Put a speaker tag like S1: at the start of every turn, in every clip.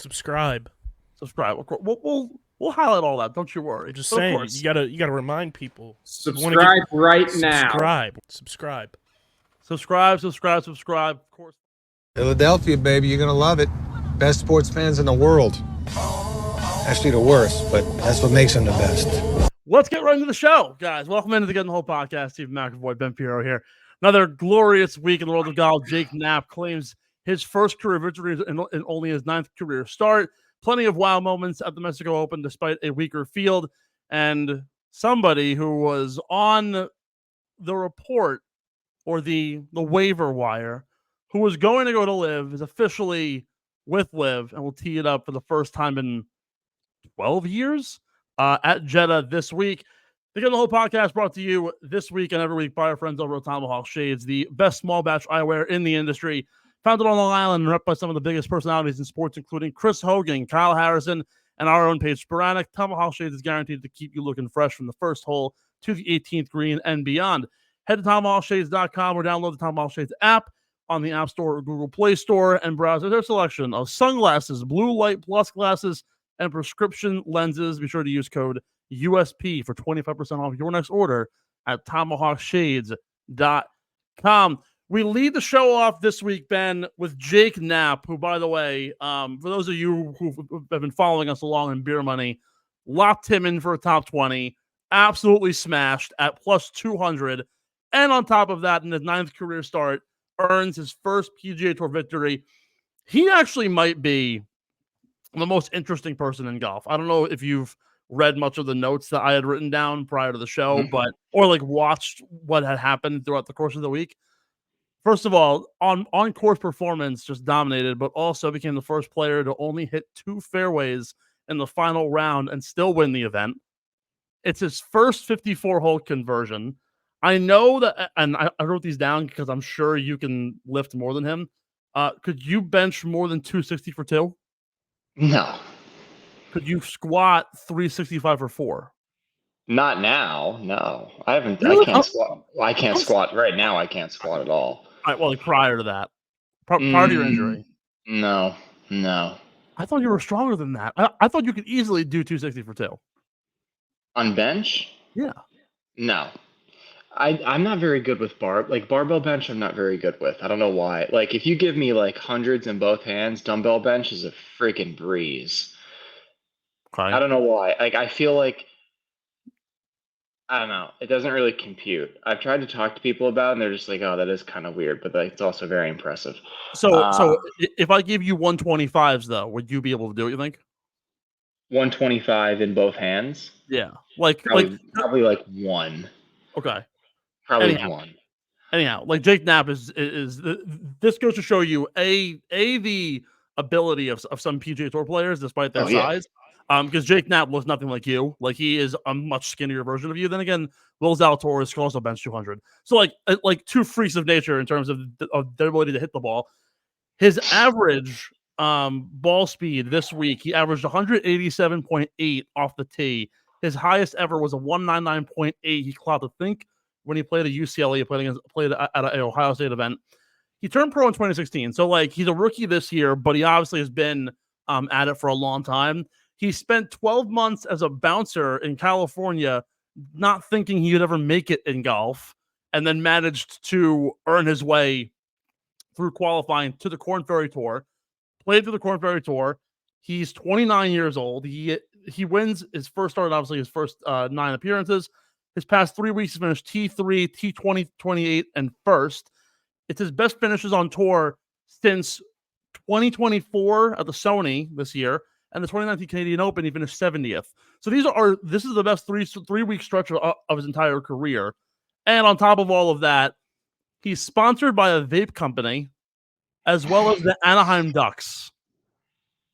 S1: Subscribe.
S2: We'll highlight all that. Don't you worry.
S1: Just
S2: But
S1: saying, you gotta remind people.
S3: Subscribe right now.
S1: Subscribe.
S2: Of course.
S4: Philadelphia, baby, you're gonna love it. Best sports fans in the world. Actually, the worst, but that's what makes them the best.
S2: Let's get right into the show, guys. Welcome into the Getting the Whole podcast. Steve McAvoy, Ben Pirro here. Another glorious week in the world of golf. Jake Knapp claims his first career victory in only his 9th career start. Plenty of wow moments at the Mexico Open despite a weaker field. And somebody who was on the report or the waiver wire who was going to go to LIV is officially with LIV and will tee it up for the first time in 12 years at Jeddah this week. The Get the Whole podcast brought to you this week and every week by our friends over at Tomahawk Shades, the best small batch eyewear in the industry. Founded on Long Island and rep by some of the biggest personalities in sports, including Chris Hogan, Kyle Harrison, and our own Paige Sporadic. Tomahawk Shades is guaranteed to keep you looking fresh from the first hole to the 18th green and beyond. Head to TomahawkShades.com or download the Tomahawk Shades app on the App Store or Google Play Store and browse their selection of sunglasses, blue light plus glasses, and prescription lenses. Be sure to use code USP for 25% off your next order at TomahawkShades.com. We lead the show off this week, Ben, with Jake Knapp, who, by the way, for those of you who have been following us along in Beer Money, locked him in for a top 20, absolutely smashed at plus 200. And on top of that, in his 9th career start, earns his first PGA Tour victory. He actually might be the most interesting person in golf. I don't know if you've read much of the notes that I had written down prior to the show, or like watched what had happened throughout the course of the week. First of all, on course performance just dominated, but also became the first player to only hit 2 fairways in the final round and still win the event. It's his first 54-hole conversion. I know that, and I wrote these down because I'm sure you can lift more than him. Could you bench more than 260 for 2?
S3: No.
S2: Could you squat 365 for 4?
S3: Not now. No. I haven't.
S2: Really?
S3: I can't squat. I can't squat right now. I can't squat at all.
S2: All right, well, like prior to that, prior to your injury.
S3: No.
S2: I thought you were stronger than that. I thought you could easily do 260 for 2.
S3: On bench?
S2: Yeah.
S3: No. I'm not very good with barbell bench. I'm not very good with. I don't know why. Like if you give me like hundreds in both hands, dumbbell bench is a freaking breeze.
S2: Okay.
S3: I don't know why. Like I feel like I don't know. It doesn't really compute. I've tried to talk to people about it, and they're just like, "Oh, that is kind of weird," but like, it's also very impressive.
S2: So if I give you 125s, though, would you be able to do it? You think?
S3: 125 in both hands?
S2: Yeah,
S3: probably like 1.
S2: Okay.
S3: Probably
S2: Anyhow.
S3: 1.
S2: Anyhow, like Jake Knapp is this goes to show you the ability of some PGA Tour players despite their size. Because Jake Knapp looks nothing like you. Like he is a much skinnier version of you. Then again, Will Zalatoris can also bench 200. So like 2 freaks of nature in terms of their ability to hit the ball. His average ball speed this week, he averaged 187.8 off the tee. His highest ever was a 199.8. He clocked, I think, when he played at UCLA, he played at an Ohio State event. He turned pro in 2016. So like he's a rookie this year, but he obviously has been at it for a long time. He spent 12 months as a bouncer in California, not thinking he would ever make it in golf, and then managed to earn his way through qualifying to the Korn Ferry Tour. Played through the Korn Ferry Tour. He's 29 years old. He wins his first start, obviously his first 9 appearances. His past 3 weeks, he finished T3, T20, 28, and first. It's his best finishes on tour since 2024 at the Sony this year. And the 2019 Canadian Open, he finished 70th. So this is the best three-week stretch of his entire career. And on top of all of that, he's sponsored by a vape company, as well as the Anaheim Ducks.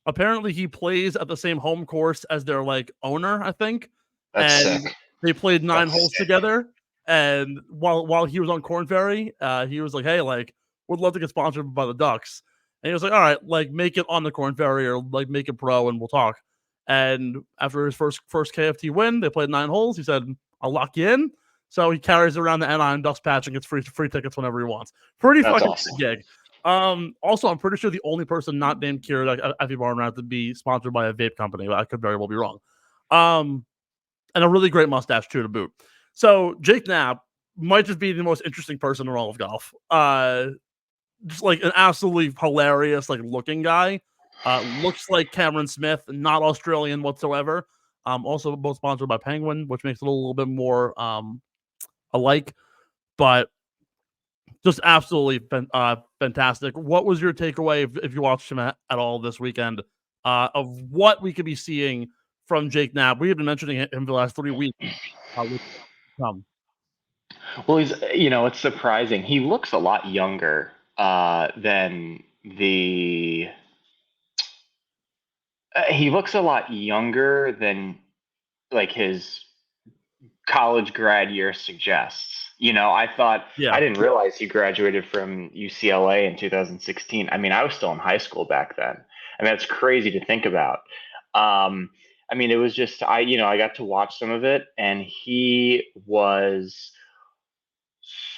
S2: Apparently, he plays at the same home course as their owner, I think.
S3: That's
S2: and
S3: sick.
S2: They played 9 holes together. And while he was on Korn Ferry, he was like, "Hey, would love to get sponsored by the Ducks." And he was like, "All right, make it on the Korn Ferry or make it pro, and we'll talk." And after his first KFT win, they played 9 holes. He said, "I'll lock you in." So he carries around the Anaheim Ducks patch and gets free tickets whenever he wants. Pretty fucking
S3: awesome.
S2: gig. Also, I'm pretty sure the only person not named Keurig at FE Bar and Round to be sponsored by a vape company, but I could very well be wrong. And a really great mustache too to boot. So Jake Knapp might just be the most interesting person in all of golf. Just like an absolutely hilarious, like looking guy. Looks like Cameron Smith, not Australian whatsoever. Also both sponsored by Penguin, which makes it a little bit more alike, but just absolutely fantastic. What was your takeaway if you watched him at all this weekend of what we could be seeing from Jake Knapp? We have been mentioning him for the last 3 weeks.
S3: Well, he's, it's surprising. He looks a lot younger than the. He looks a lot younger than like his college grad year suggests. I thought I didn't realize he graduated from UCLA in 2016. I mean, I was still in high school back then. I mean, that's crazy to think about. I mean, it was just I got to watch some of it, and he was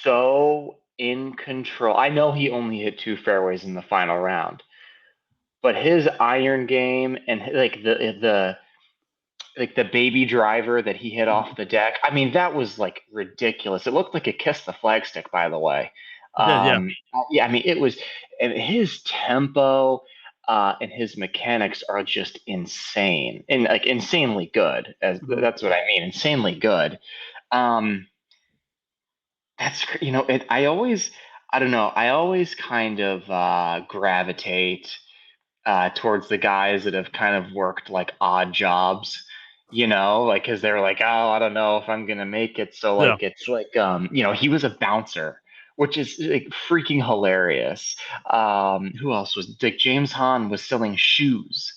S3: so in control. I know he only hit 2 fairways in the final round, but his iron game and like the baby driver that he hit off the deck. I mean, that was like ridiculous. It looked like it kissed the flagstick, by the way. Yeah. I mean, it was, and his tempo and his mechanics are just insane and like insanely good. That's what I mean, insanely good. That's I always kind of gravitate towards the guys that have kind of worked like odd jobs, like because they're like, oh, I don't know if I'm gonna make it. So like it's like he was a bouncer, which is like freaking hilarious. Who else was like James Hahn was selling shoes,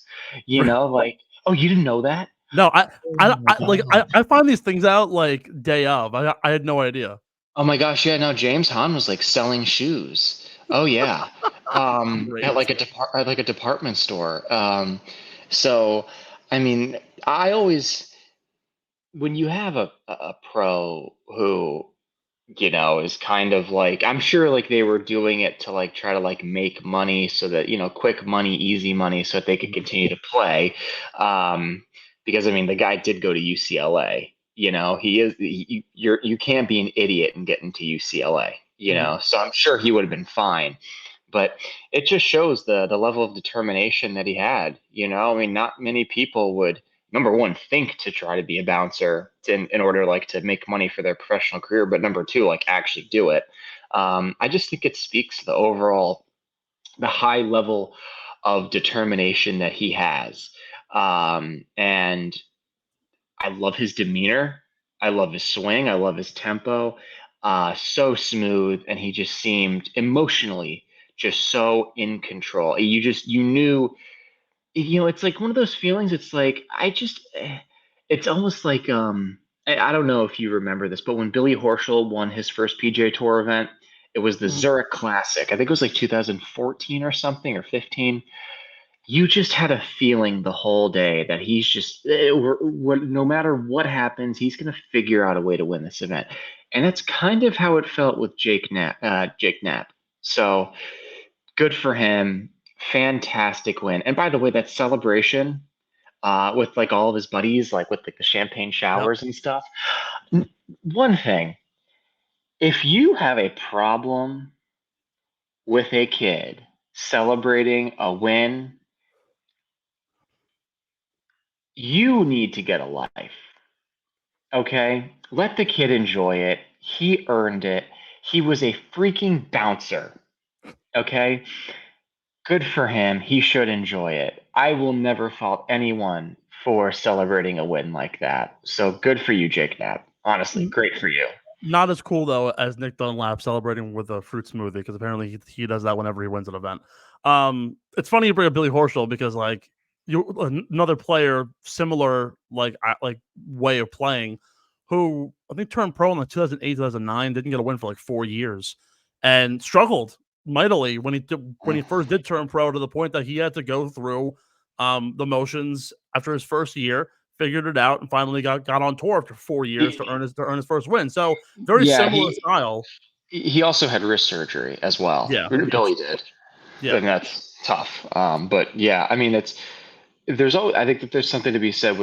S3: like, oh, you didn't know that?
S2: No, I find these things out like day of. I had no idea.
S3: Oh my gosh, yeah, no, James Hahn was like selling shoes. Oh yeah. At like a department store. So I mean, I always, when you have a pro who, is kind of like, I'm sure like they were doing it to like try to like make money so that, quick money, easy money so that they could continue to play. Because I mean, the guy did go to UCLA. You can't be an idiot and get into UCLA, so I'm sure he would have been fine. But it just shows the level of determination that he had. I mean, not many people would, number one, think to try to be a bouncer in order like to make money for their professional career, but number two, like actually do it. I just think it speaks to the high level of determination that he has. And I love his demeanor. I love his swing. I love his tempo. So smooth, and he just seemed emotionally just so in control. You knew, it's like one of those feelings. It's like, it's almost like, I don't know if you remember this, but when Billy Horschel won his first PGA Tour event, it was the Zurich Classic. I think it was like 2014 or something, or 15. You just had a feeling the whole day that he's just, no matter what happens, he's going to figure out a way to win this event. And that's kind of how it felt with Jake Knapp. So good for him. Fantastic win. And by the way, that celebration with like all of his buddies, like with like the champagne showers and stuff. One thing, if you have a problem with a kid celebrating a win, you need to get a life. Okay? Let the kid enjoy it. He earned it. He was a freaking bouncer. Okay? Good for him. He should enjoy it. I will never fault anyone for celebrating a win like that. So good for you, Jake Knapp. Honestly, great for you.
S2: Not as cool though as Nick Dunlap celebrating with a fruit smoothie, because apparently he does that whenever he wins an event. It's funny you bring up Billy Horschel, because like another player similar like way of playing, who I think turned pro in like 2008, 2009, didn't get a win for like 4 years, and struggled mightily when he first did turn pro, to the point that he had to go through the motions after his first year, figured it out, and finally got on tour after 4 years to earn his first win. So very similar style.
S3: He also had wrist surgery as well.
S2: Yeah,
S3: Billy did. then that's tough. But yeah, I mean, I think that there's something to be said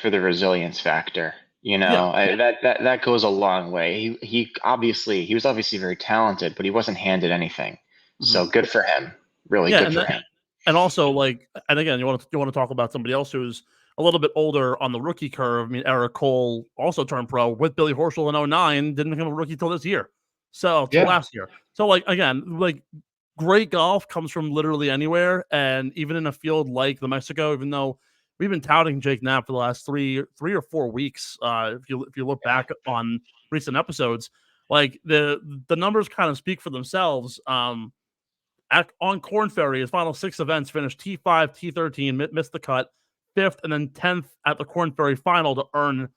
S3: for the resilience factor. That goes a long way. He was obviously very talented, but he wasn't handed anything. So good for him. Really good for him.
S2: And also, and again, you want to talk about somebody else who's a little bit older on the rookie curve. I mean, Eric Cole also turned pro with Billy Horschel in 2009, didn't become a rookie till this year. So last year. So again, great golf comes from literally anywhere, and even in a field like the Mexico, even though we've been touting Jake Knapp for the last three or 4 weeks, if you look back on recent episodes, the numbers kind of speak for themselves. On Corn Ferry, his final 6 events finished T5, T13, missed the cut, 5th, and then 10th at the Corn Ferry final to earn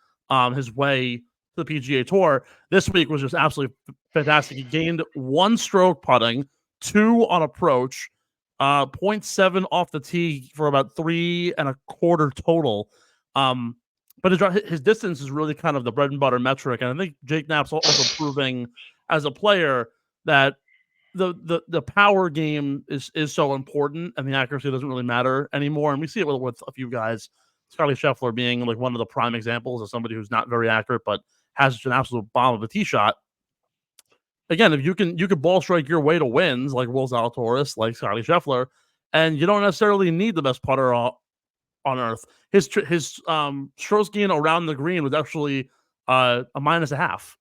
S2: his way to the PGA Tour. This week was just absolutely fantastic. He gained 1 stroke putting, 2 on approach, 0.7 off the tee for about 3 1/4 total. But his distance is really kind of the bread and butter metric, and I think Jake Knapp's also proving as a player that the power game is so important, and the accuracy doesn't really matter anymore. And we see it with a few guys, Scotty Scheffler being one of the prime examples of somebody who's not very accurate but has just an absolute bomb of a tee shot. Again, if you can ball strike your way to wins like Will Zalatoris, like Scotty Scheffler, and you don't necessarily need the best putter on earth. His strokes gain around the green was actually a -0.5.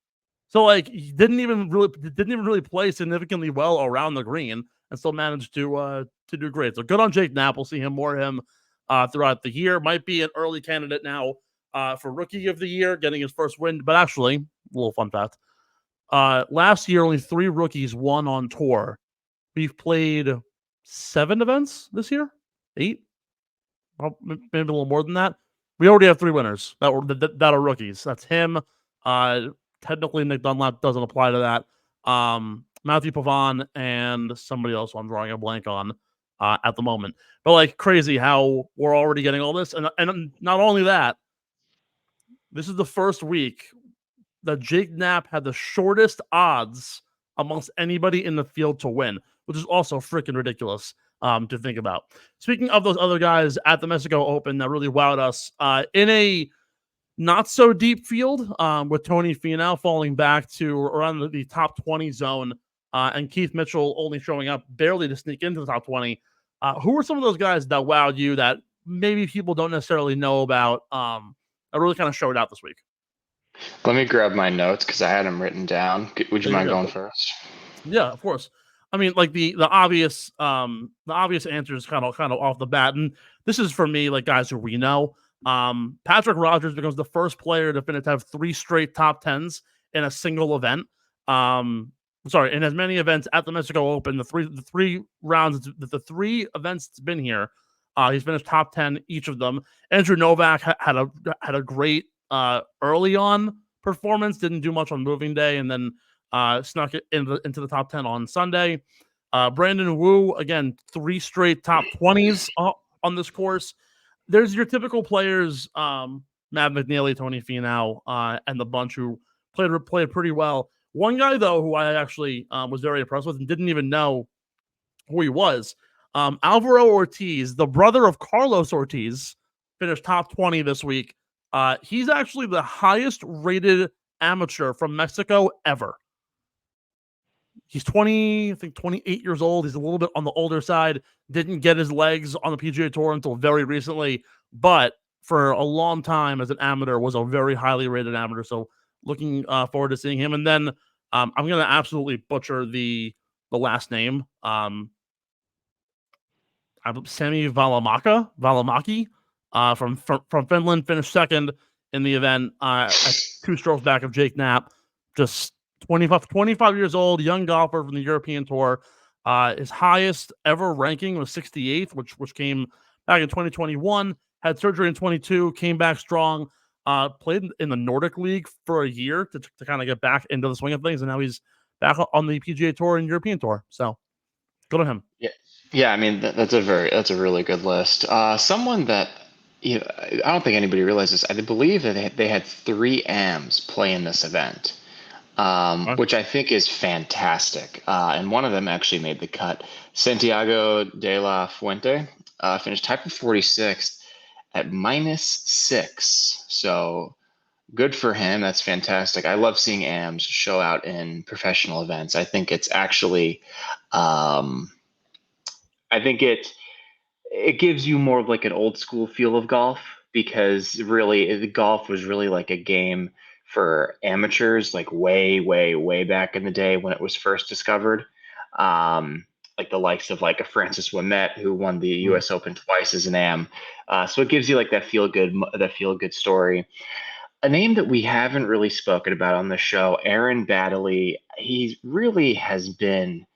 S2: So he didn't even really play significantly well around the green and still managed to do great. So good on Jake Knapp. We'll see more of him throughout the year. Might be an early candidate now for Rookie of the Year, getting his first win. But actually, a little fun fact: last year only 3 rookies won on tour. We've played 7 events this year, 8, well, maybe a little more than that. We already have 3 winners that are rookies. That's him. Technically, Nick Dunlap doesn't apply to that. Matthew Pavon and somebody else I'm drawing a blank on at the moment. But crazy how we're already getting all this. And not only that, this is the first week that Jake Knapp had the shortest odds amongst anybody in the field to win, which is also freaking ridiculous to think about. Speaking of those other guys at the Mexico Open that really wowed us, in a not so deep field, with Tony Finau falling back to around the top 20 zone, and Keith Mitchell only showing up barely to sneak into the top 20. Who are some of those guys that wowed you that maybe people don't necessarily know about, that really kind of showed out this week?
S3: Let me grab my notes because I had them written down. Would you mind going first?
S2: Yeah, of course. I mean, the obvious answer is kind of off the bat, and this is for me guys who we know. Patrick Rodgers becomes the first player to have 3 straight top 10s in a single event. In as many events at the Mexico Open, the three rounds, the 3 events it's been here, he's finished top 10 each of them. Andrew Novak had a great early on performance, didn't do much on moving day, and then snuck it into the top 10 on Sunday. Brandon Wu, again, 3 straight top 20s on this course. There's your typical players, Matt McNeely, Tony Finau, and the bunch who played pretty well. One guy, though, who I actually was very impressed with and didn't even know who he was, Alvaro Ortiz, the brother of Carlos Ortiz, finished top 20 this week. He's actually the highest rated amateur from Mexico ever. He's 28 years old. He's a little bit on the older side. Didn't get his legs on the PGA Tour until very recently, but for a long time as an amateur was a very highly rated amateur. So looking forward to seeing him. And then I'm going to absolutely butcher the last name. Sami Valimaki from Finland, finished second in the event, at 2 strokes back of Jake Knapp. Just 25 years old, young golfer from the European Tour. His highest ever ranking was 68th, which came back in 2021. Had surgery in 22, came back strong. Played in the Nordic League for a year to kind of get back into the swing of things, and now he's back on the PGA Tour and European Tour. So good on him.
S3: Yeah. I mean, that's a really good list. Someone that I don't think anybody realizes. I believe that they had 3 AMs play in this event. which I think is fantastic. And one of them actually made the cut. Santiago de la Fuente finished tied for 46th at -6. So good for him. That's fantastic. I love seeing AMs show out in professional events. I think it's actually, I think it gives you more of like an old school feel of golf, because really the golf was really like a game for amateurs, like way, way, way back in the day when it was first discovered. Like the likes of like a Francis Ouimet, who won the U.S. Open twice as an AM. So it gives you like that feel good story. A name that we haven't really spoken about on the show, Aaron Baddeley. He really has been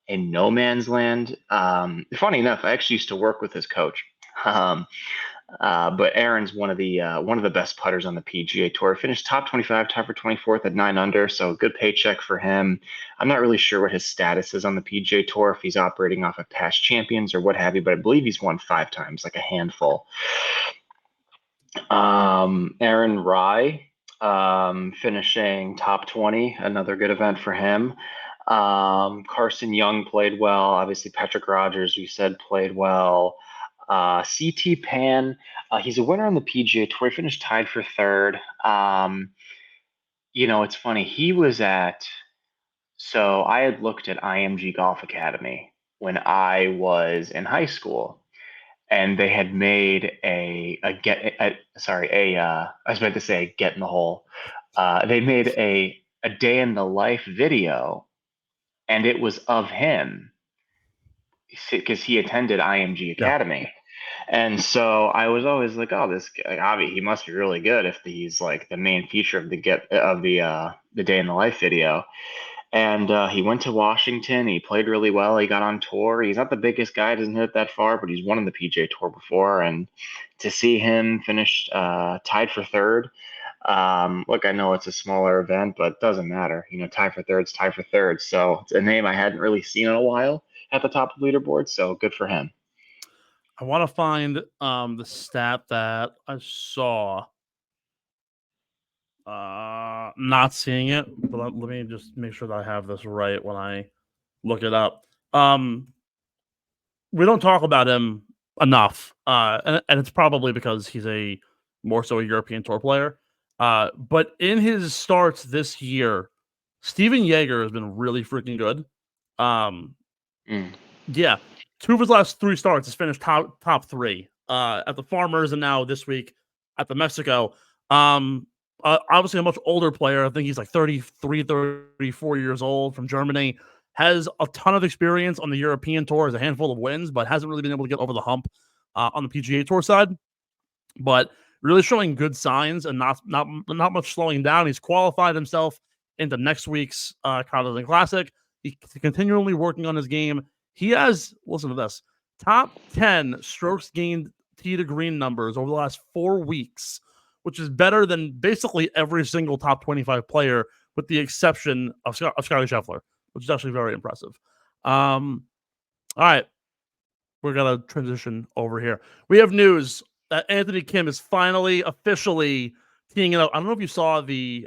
S3: in no man's land. Funny enough, I actually used to work with his coach. But Aaron's one of the best putters on the PGA Tour. Finished top 25, tied for 24th at 9 under, so good paycheck for him. I'm not really sure what his status is on the PGA Tour, if he's operating off of past champions or what have you, but I believe he's won 5 times, like a handful. Aaron Rai, finishing top 20, another good event for him. Carson Young played well. Obviously, Patrick Rogers, we said, played well. CT Pan, he's a winner on the PGA Tour. He finished tied for 3rd. It's funny. So I had looked at IMG Golf Academy when I was in high school, and they had made I was about to say get in the hole. They made a day in the life video, and it was of him because he attended IMG Academy. Yeah. And so I was always like, oh, this guy, he must be really good if he's like the main feature of the day in the life video. And he went to Washington. He played really well. He got on tour. He's not the biggest guy, doesn't hit that far, but he's won on the PGA Tour before. And to see him finish tied for 3rd, look, I know it's a smaller event, but it doesn't matter. Tied for 3rd's tied for 3rd. So it's a name I hadn't really seen in a while at the top of the leaderboard. So good for him.
S2: I want to find the stat that I saw. Not seeing it, but let me just make sure that I have this right when I look it up. We don't talk about him enough, and it's probably because he's more so a European Tour player. But in his starts this year, Steven Jaeger has been really freaking good. Yeah, 2 of his last 3 starts has finished top 3 at the Farmers, and now this week at the Mexico. Obviously a much older player. I think he's like 33, 34 years old, from Germany. Has a ton of experience on the European Tour, has a handful of wins, but hasn't really been able to get over the hump on the PGA Tour side. But really showing good signs and not much slowing down. He's qualified himself into next week's Cognizant Classic. He's continually working on his game. He has, listen to this, top 10 strokes gained tee to green numbers over the last 4 weeks, which is better than basically every single top 25 player, with the exception of Scotty Scheffler, which is actually very impressive. All right, we're going to transition over here. We have news that Anthony Kim is finally officially teeing it up. I don't know if you saw the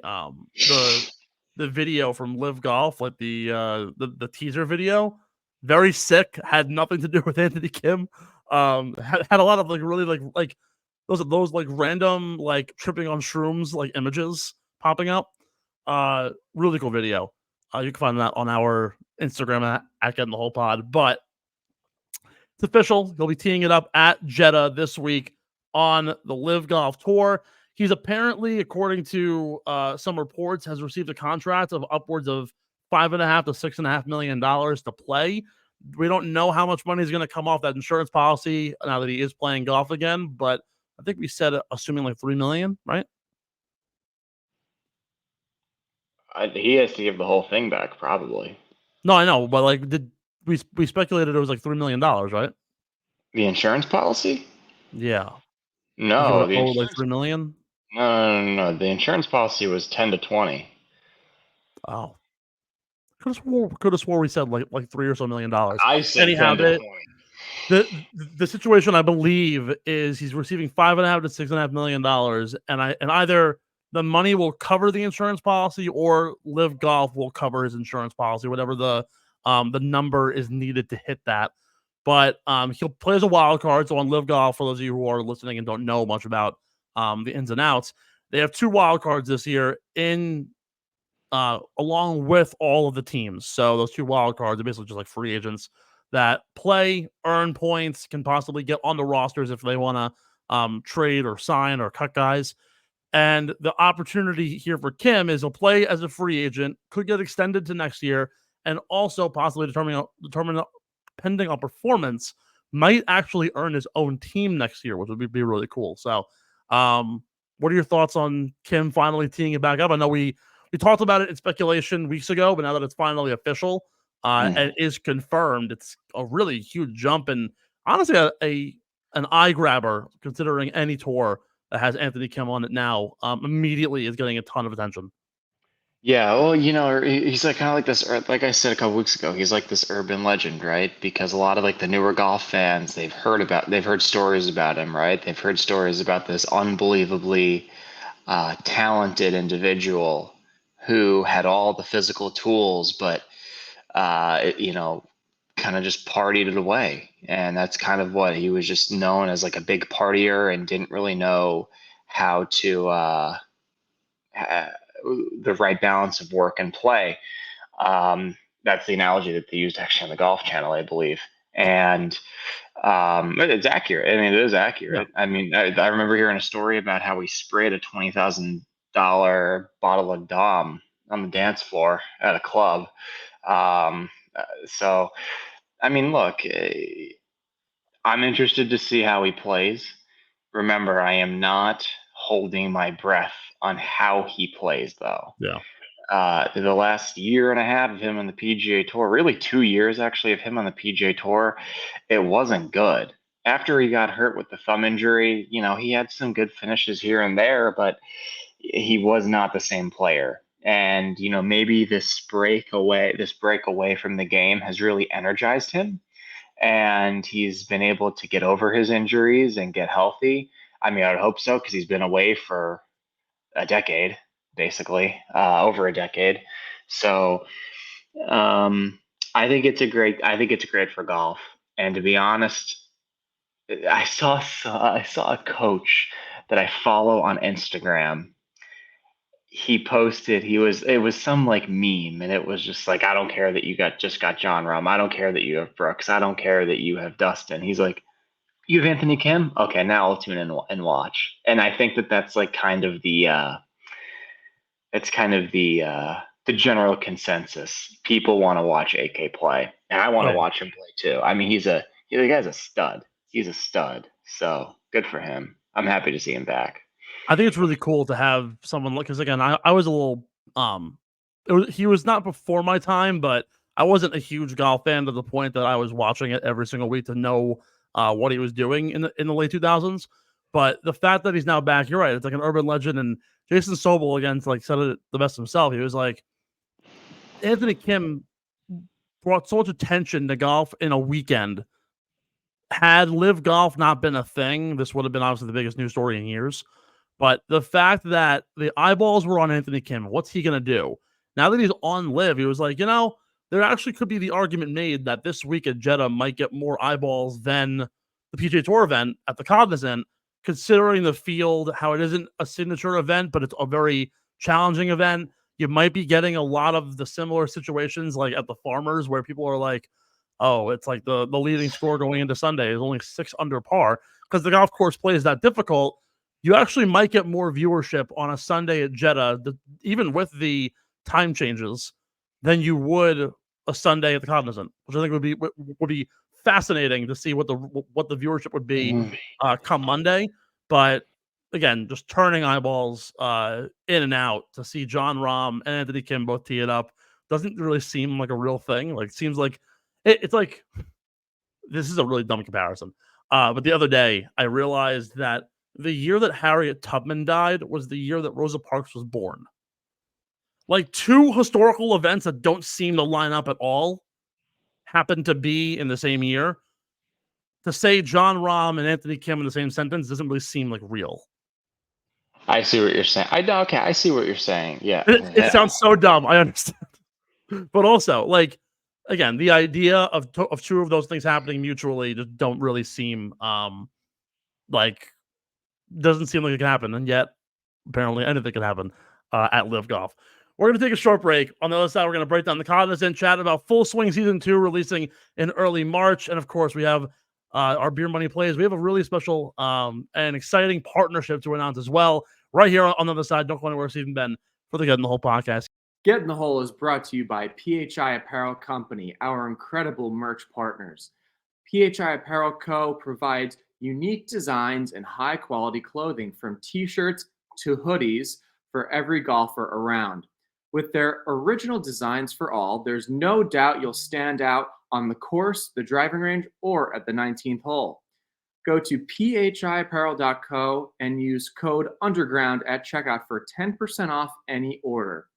S2: video from LIVGolf, like the teaser video. Very sick. Had nothing to do with Anthony Kim. Had a lot of like really like those like random like tripping on shrooms like images popping up. Really cool video. You can find that on our Instagram at Getting the Whole Pod. But it's official. He'll be teeing it up at Jeddah this week on the LIVGolf Tour. He's apparently, according to some reports, has received a contract of upwards of $5.5 to $6.5 million to play. We don't know how much money is going to come off that insurance policy now that he is playing golf again, but I think we said assuming like $3 million, right?
S3: He has to give the whole thing back, probably.
S2: No, I know, but like, we speculated it was like $3 million, right?
S3: The insurance policy?
S2: Yeah.
S3: No,
S2: like $3 million.
S3: No. The insurance policy was 10 to 20.
S2: Oh, could have swore we said like $3 or so million.
S3: I said
S2: anyhow,
S3: 10 to 20.
S2: The situation, I believe, is he's receiving $5.5 to $6.5 million, and either the money will cover the insurance policy, or LIVGolf will cover his insurance policy, whatever the number is needed to hit that. But he'll play as a wild card. So on LIVGolf, for those of you who are listening and don't know much about the ins and outs, they have 2 wild cards this year in along with all of the teams. So those 2 wild cards are basically just like free agents that play, earn points, can possibly get on the rosters if they want to trade or sign or cut guys. And the opportunity here for Kim is he'll play as a free agent, could get extended to next year, and also possibly depending on performance, might actually earn his own team next year, which would be really cool. So, what are your thoughts on Kim finally teeing it back up? I know we talked about it in speculation weeks ago, but now that it's finally official and is confirmed, it's a really huge jump, and honestly an eye grabber considering any tour that has Anthony Kim on it now immediately is getting a ton of attention.
S3: Yeah, well, he's like kind of like this, like I said a couple weeks ago, he's like this urban legend, right? Because a lot of like the newer golf fans, they've heard stories about him, right? They've heard stories about this unbelievably talented individual who had all the physical tools, but kind of just partied it away. And that's kind of what he was, just known as, like a big partier, and didn't really know how to the right balance of work and play. That's the analogy that they used actually on the Golf Channel, I believe. And it's accurate. I mean, it is accurate. Yeah. I mean, I remember hearing a story about how he sprayed a $20,000 bottle of Dom on the dance floor at a club. So, I mean, look, I'm interested to see how he plays. Remember, I am not holding my breath on how he plays, though.
S2: Yeah.
S3: The last year and a half of him on the PGA Tour, really 2 years actually of him on the PGA Tour, it wasn't good. After he got hurt with the thumb injury, he had some good finishes here and there, but he was not the same player. And maybe this break away from the game has really energized him, and he's been able to get over his injuries and get healthy. I mean, I would hope so, because he's been away for a decade, basically, over a decade. So I think it's great for golf. And to be honest, I saw a coach that I follow on Instagram. He posted, it was some like meme, and it was just like, I don't care that you just got Jon Rahm. I don't care that you have Brooks. I don't care that you have Dustin. He's like, you have Anthony Kim? Okay, now I'll tune in and watch. And I think that that's like kind of the the general consensus. People want to watch AK play, and I want to watch him play too. I mean, the guy's a stud. He's a stud. So good for him. I'm happy to see him back.
S2: I think it's really cool to have someone like, because again, I was a little he was not before my time, but I wasn't a huge golf fan to the point that I was watching it every single week to know what he was doing in the late 2000s. But the fact that he's now back, you're right, it's like an urban legend. And Jason Sobel, again, said it the best himself. He was like, Anthony Kim brought so much attention to golf in a weekend. Had LIVGolf not been a thing, this would have been obviously the biggest news story in years. But the fact that the eyeballs were on Anthony Kim, what's he going to do? Now that he's on LIV, he was like, there actually could be the argument made that this week at Jeddah might get more eyeballs than the PGA Tour event at the Cognizant, considering the field, how it isn't a signature event, but it's a very challenging event. You might be getting a lot of the similar situations like at the Farmers, where people are like, oh, it's like the leading score going into Sunday is only 6 under par, because the golf course play is that difficult. You actually might get more viewership on a Sunday at Jeddah, even with the time changes, than you would a Sunday at the Cognizant, which I think would be fascinating to see what the viewership would be come Monday. But again, just turning eyeballs in and out to see Jon Rahm and Anthony Kim both tee it up doesn't really seem like a real thing. Like, it seems like it's like, this is a really dumb comparison. But the other day I realized that the year that Harriet Tubman died was the year that Rosa Parks was born. Like, 2 historical events that don't seem to line up at all happen to be in the same year. To say Jon Rahm and Anthony Kim in the same sentence doesn't really seem like real.
S3: I see what you're saying. Okay, I see what you're saying. Yeah.
S2: It sounds so dumb. I understand. But also, like, again, the idea of two of those things happening mutually just don't really seem like doesn't seem like it can happen, and yet apparently anything can happen at Live Golf. We're going to take a short break. On the other side, we're going to break down the Cognizant, chat about Full Swing Season 2 releasing in early March. And of course, we have our Beer Money Plays. We have a really special and exciting partnership to announce as well. Right here on the other side, don't go anywhere, Steve and Ben, for the Get in the Hole podcast.
S5: Get in the Hole is brought to you by PHI Apparel Company, our incredible merch partners. PHI Apparel Co. provides unique designs and high-quality clothing from t-shirts to hoodies for every golfer around. With their original designs for all, there's no doubt you'll stand out on the course, the driving range, or at the 19th hole. Go to phiapparel.co and use code UNDERGROUND at checkout for 10% off any order.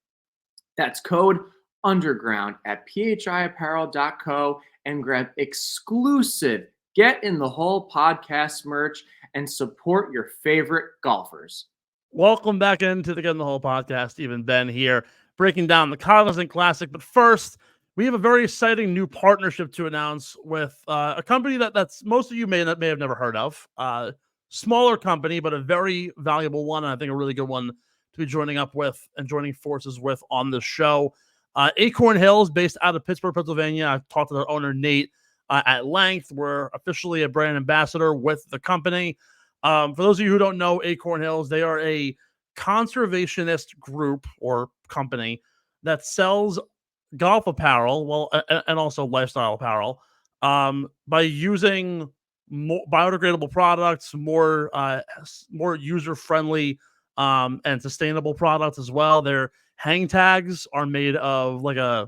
S5: That's code UNDERGROUND at phiapparel.co and grab exclusive Get in the Hole podcast merch and support your favorite golfers.
S2: Welcome back into the Get in the Hole podcast. Steve Ben here, breaking down the Cognizant Classic. But first, we have a very exciting new partnership to announce with a company that's most of you may have never heard of. Smaller company, but a very valuable one, and I think a really good one to be joining up with and joining forces with on the show. Acorn Hills, based out of Pittsburgh, Pennsylvania. I've talked to their owner, Nate, at length. We're officially a brand ambassador with the company. For those of you who don't know Acorn Hills, they are a conservationist group or company that sells golf apparel, and also lifestyle apparel, by using more biodegradable products, more user-friendly and sustainable products as well. Their hang tags are made of like I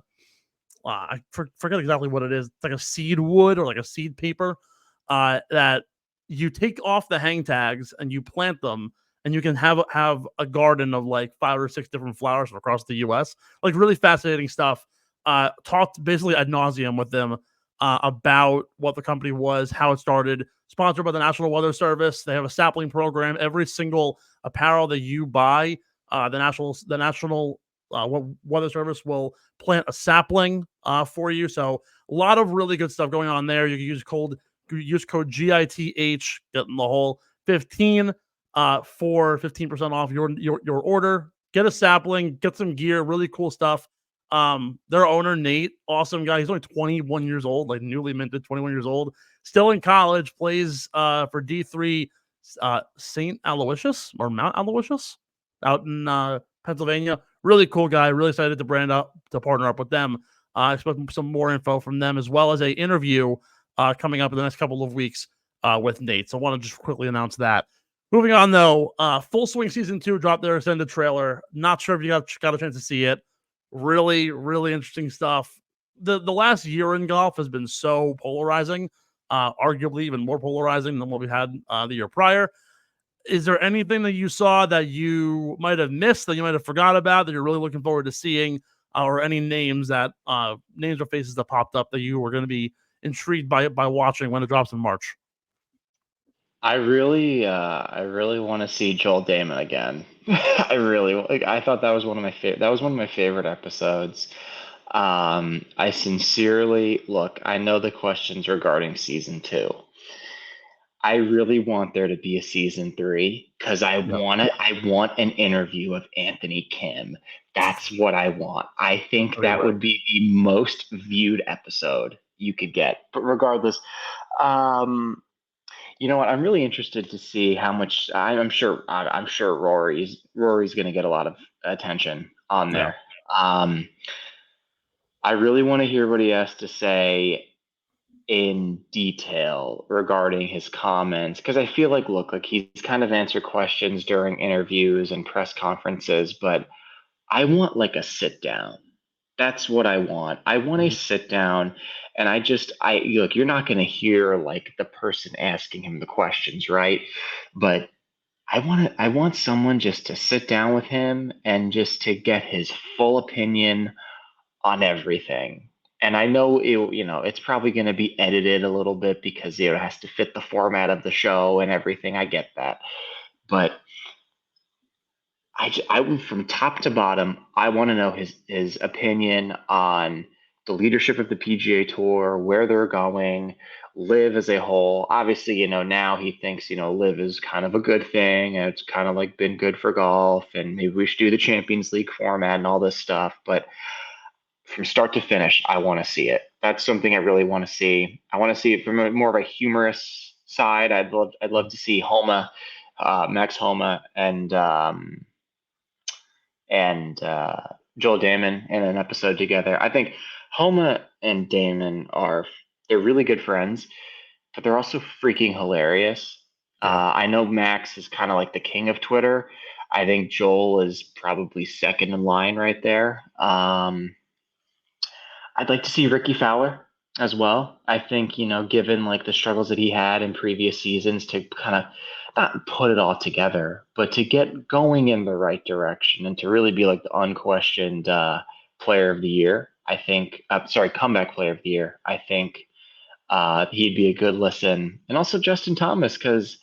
S2: forget exactly what it is. It's like a seed wood or like a seed paper that you take off the hang tags and you plant them, and you can have a garden of like 5 or 6 different flowers from across the U.S. Like really fascinating stuff. Talked basically ad nauseum with them about what the company was, how it started. Sponsored by the National Weather Service. They have a sapling program. Every single apparel that you buy, the National Weather Service will plant a sapling for you. So a lot of really good stuff going on there. You can use code GITH, Get in the Hole 15 for 15% off your order. Get a sapling, get some gear, really cool stuff. Their owner, Nate, awesome guy. He's only 21 years old, like newly minted 21 years old, still in college, plays for D3 St. Aloysius or Mount Aloysius out in Pennsylvania. Really cool guy. Really excited to partner up with them. I expect some more info from them, as well as a interview coming up in the next couple of weeks with Nate. So I want to just quickly announce that. Moving on, though, Full Swing Season 2 dropped their extended trailer. Not sure if you got a chance to see it. Really, really interesting stuff. The last year in golf has been so polarizing, arguably even more polarizing than what we had the year prior. Is there anything that you saw that you might have missed, that you might have forgot about, that you're really looking forward to seeing, or any names or faces that popped up that you were going to be intrigued by watching when it drops in March?
S3: I really want to see Joel Damon again. I thought that was one of my favorite episodes. I sincerely look. I know the questions regarding season 2. I really want there to be a season 3 because I want an interview of Anthony Kim. That's what I want. I think that would be the most viewed episode you could get. But regardless, you know what? I'm really interested to see how much. I'm sure Rory's going to get a lot of attention on there. I really want to hear what he has to say in detail regarding his comments, because I feel like he's kind of answered questions during interviews and press conferences, but I want like a sit down. That's what I want. I want a sit down, and you're not going to hear like the person asking him the questions, right? But I want someone just to sit down with him and just to get his full opinion on everything. And I know it's probably going to be edited a little bit because it has to fit the format of the show and everything. I get that, but I from top to bottom, I want to know his opinion on the leadership of the PGA Tour, where they're going, Live as a whole. Obviously, now he thinks, Live is kind of a good thing, and it's kind of like been good for golf, and maybe we should do the Champions League format and all this stuff. But from start to finish, I want to see it. That's something I really want to see. I want to see it from more of a humorous side. I'd love to see Homa, Max Homa, and Joel Damon in an episode together. I think Homa and Damon they're really good friends, but they're also freaking hilarious. I know Max is kind of like the king of Twitter. I think Joel is probably second in line right there. I'd like to see Ricky Fowler as well. I think, given like the struggles that he had in previous seasons, to kind of not put it all together, but to get going in the right direction and to really be like the unquestioned player of the year. I think, comeback player of the year. I think he'd be a good listen. And also Justin Thomas, because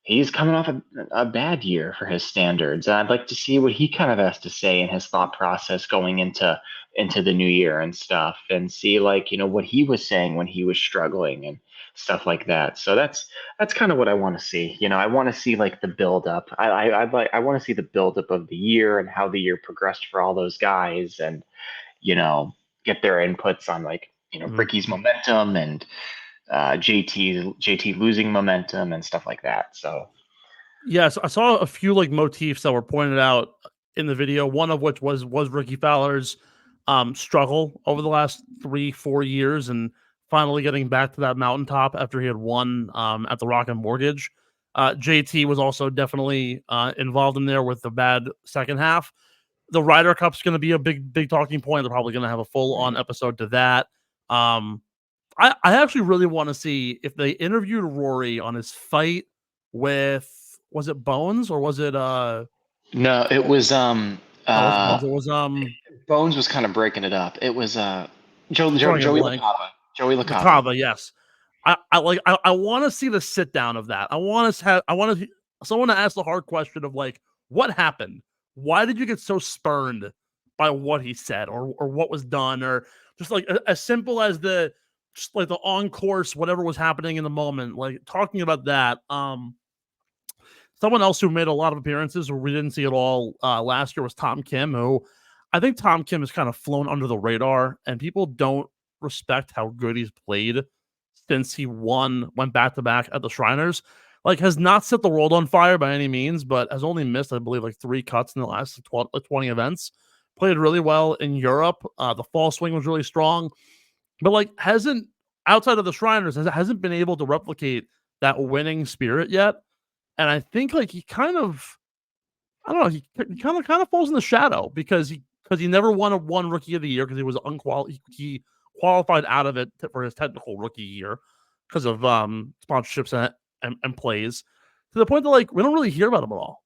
S3: he's coming off a bad year for his standards. And I'd like to see what he kind of has to say in his thought process going into the new year and stuff, and see like, what he was saying when he was struggling and stuff like that. So that's kind of what I want to see. I want to see like the build up. I want to see the build up of the year and how the year progressed for all those guys, and, get their inputs on like, Ricky's momentum and JT losing momentum and stuff like that. So
S2: yes, I saw a few like motifs that were pointed out in the video. One of which was Ricky Fowler's struggle over the last 3-4 years, and finally getting back to that mountaintop after he had won at the Rocket Mortgage. JT was also definitely involved in there with the bad second half. The Ryder Cup's going to be a big talking point. They're probably going to have a full-on episode to that. I actually really want to see if they interviewed Rory on his fight with, was it Bones or was it
S3: no, it was Bones was kind of breaking it up. It was Joey LaCava. Joey LaCava,
S2: yes. I want to see the sit down of that. I want someone to ask the hard question of like, what happened? Why did you get so spurned by what he said or what was done, or just like as simple as the on course, whatever was happening in the moment, like talking about that. Someone else who made a lot of appearances where we didn't see it all last year was Tom Kim, who I think Tom Kim has kind of flown under the radar, and people don't respect how good he's played since he went back to back at the Shriners. Like, has not set the world on fire by any means, but has only missed, I believe, like 3 cuts in the last 20 events. Played really well in Europe. The fall swing was really strong, but like hasn't, outside of the Shriners, hasn't been able to replicate that winning spirit yet. And I think like he kind of, I don't know, he kind of falls in the shadow because he never won Rookie of the Year because he was he qualified out of it for his technical rookie year because of sponsorships and plays, to the point that like we don't really hear about him at all.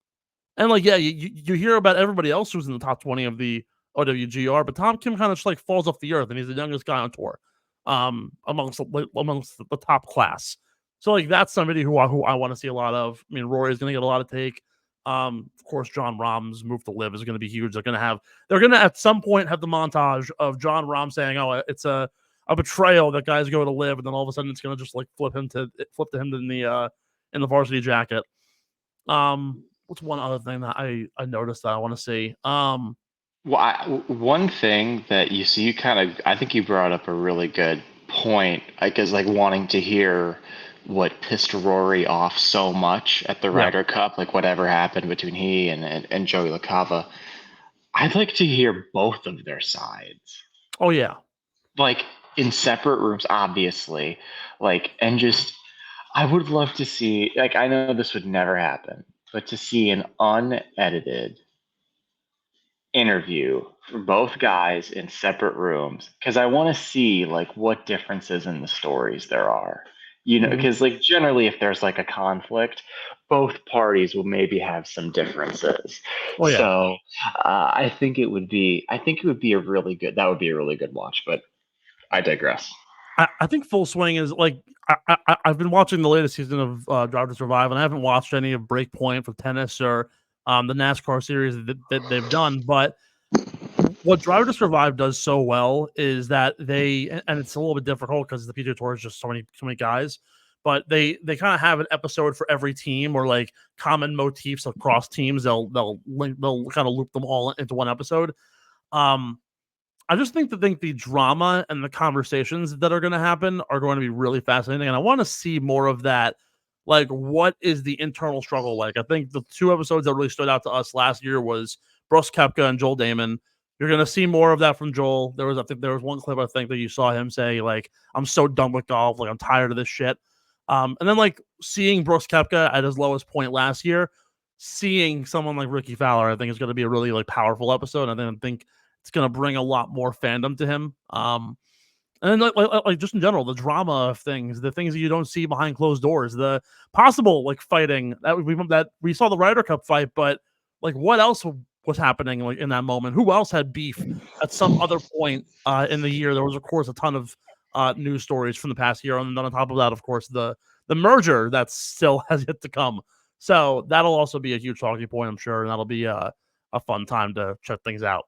S2: And like, yeah, you hear about everybody else who's in the top 20 of the OWGR, but Tom Kim kind of just like falls off the earth, and he's the youngest guy on tour amongst the top class. So like that's somebody who I want to see a lot of. I mean, Rory is going to get a lot of take. Of course, John Rahm's move to Live is going to be huge. They're going to at some point have the montage of John Rahm saying, "Oh, it's a betrayal that guys go to Live," and then all of a sudden it's going to just like flip to him in the varsity jacket. What's one other thing that I noticed that I want to see?
S3: One thing that you see, I think you brought up a really good point, because like wanting to hear what pissed Rory off so much at the Ryder Cup, like whatever happened between he and Joey LaCava. I'd like to hear both of their sides.
S2: Oh yeah.
S3: Like in separate rooms, obviously. Like, and just, I would love to see, like, I know this would never happen, but to see an unedited interview for both guys in separate rooms, because I want to see like what differences in the stories there are. Because like generally if there's like a conflict, both parties will maybe have some differences. Oh, yeah. So I think it would be a really good watch, but I digress.
S2: I think Full Swing is like, I've been watching the latest season of Drive to Survive, and I haven't watched any of Breakpoint for tennis or the NASCAR series that they've done. But what Drive to Survive does so well is that and it's a little bit difficult because the PGA Tour is just so many guys, but they kind of have an episode for every team or like common motifs across teams. They'll kind of loop them all into one episode. I just think the drama and the conversations that are going to happen are going to be really fascinating, and I want to see more of that. Like, what is the internal struggle like? I think the two episodes that really stood out to us last year was Brooks Koepka and Joel Damon. You're going to see more of that from Joel. There was one clip I think that you saw him say like, "I'm so done with golf. Like, I'm tired of this shit." And then like seeing Brooks Koepka at his lowest point last year, seeing someone like Ricky Fowler, I think is going to be a really like powerful episode. And I think it's going to bring a lot more fandom to him. And then like just in general, the drama of things, the things that you don't see behind closed doors, the possible like fighting that we saw the Ryder Cup fight, but like what else was happening like in that moment? Who else had beef at some other point in the year? There was of course a ton of news stories from the past year, and then on top of that, of course, the merger that still has yet to come. So that'll also be a huge talking point, I'm sure, and that'll be a fun time to check things out.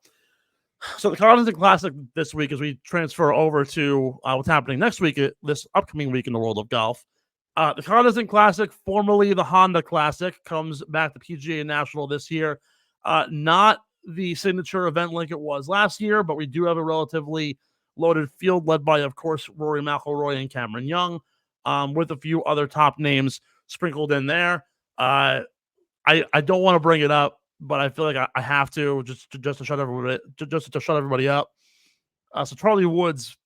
S2: So the Cognizant Classic this week, as we transfer over to what's happening next week, this upcoming week in the world of golf. The Cognizant Classic, formerly the Honda Classic, comes back to PGA National this year. Not the signature event like it was last year, but we do have a relatively loaded field led by, of course, Rory McIlroy and Cameron Young, with a few other top names sprinkled in there. I don't want to bring it up, but I feel like I have to just to shut everybody up. So Charlie Woods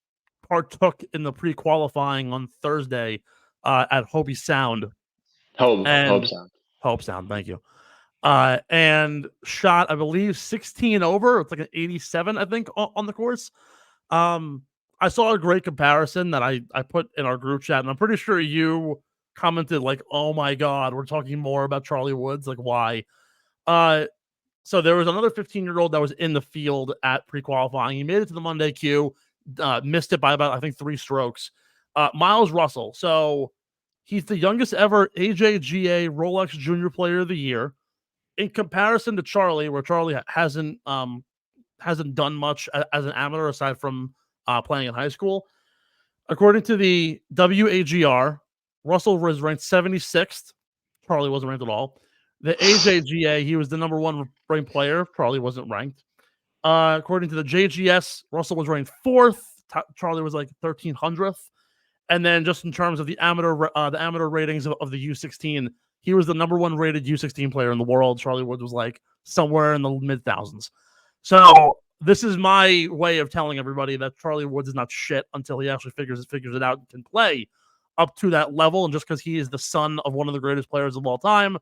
S2: partook in the pre-qualifying on Thursday at Hope Sound. Hope Sound, thank you. And shot, I believe, 16 over. It's like an 87, I think, on the course. I saw a great comparison that I put in our group chat, and I'm pretty sure you commented like, "Oh my God, we're talking more about Charlie Woods. Like, why?" So there was another 15-year-old that was in the field at pre-qualifying. He made it to the Monday queue, missed it by about, I think, 3 strokes. Miles Russell. So he's the youngest ever AJGA Rolex Junior Player of the Year. In comparison to Charlie, where Charlie hasn't done much as an amateur aside from playing in high school. According to the WAGR, Russell was ranked 76th. Charlie wasn't ranked at all. The AJGA, he was the number 1 ranked player. Charlie wasn't ranked. According to the JGS, Russell was ranked 4th. Charlie was like 1300th. And then just in terms of the amateur ratings of the U16, he was the number 1 rated U16 player in the world. Charlie Woods was like somewhere in the mid-thousands. So this is my way of telling everybody that Charlie Woods is not shit until he actually figures it out and can play up to that level. And just because he is the son of one of the greatest players of all time,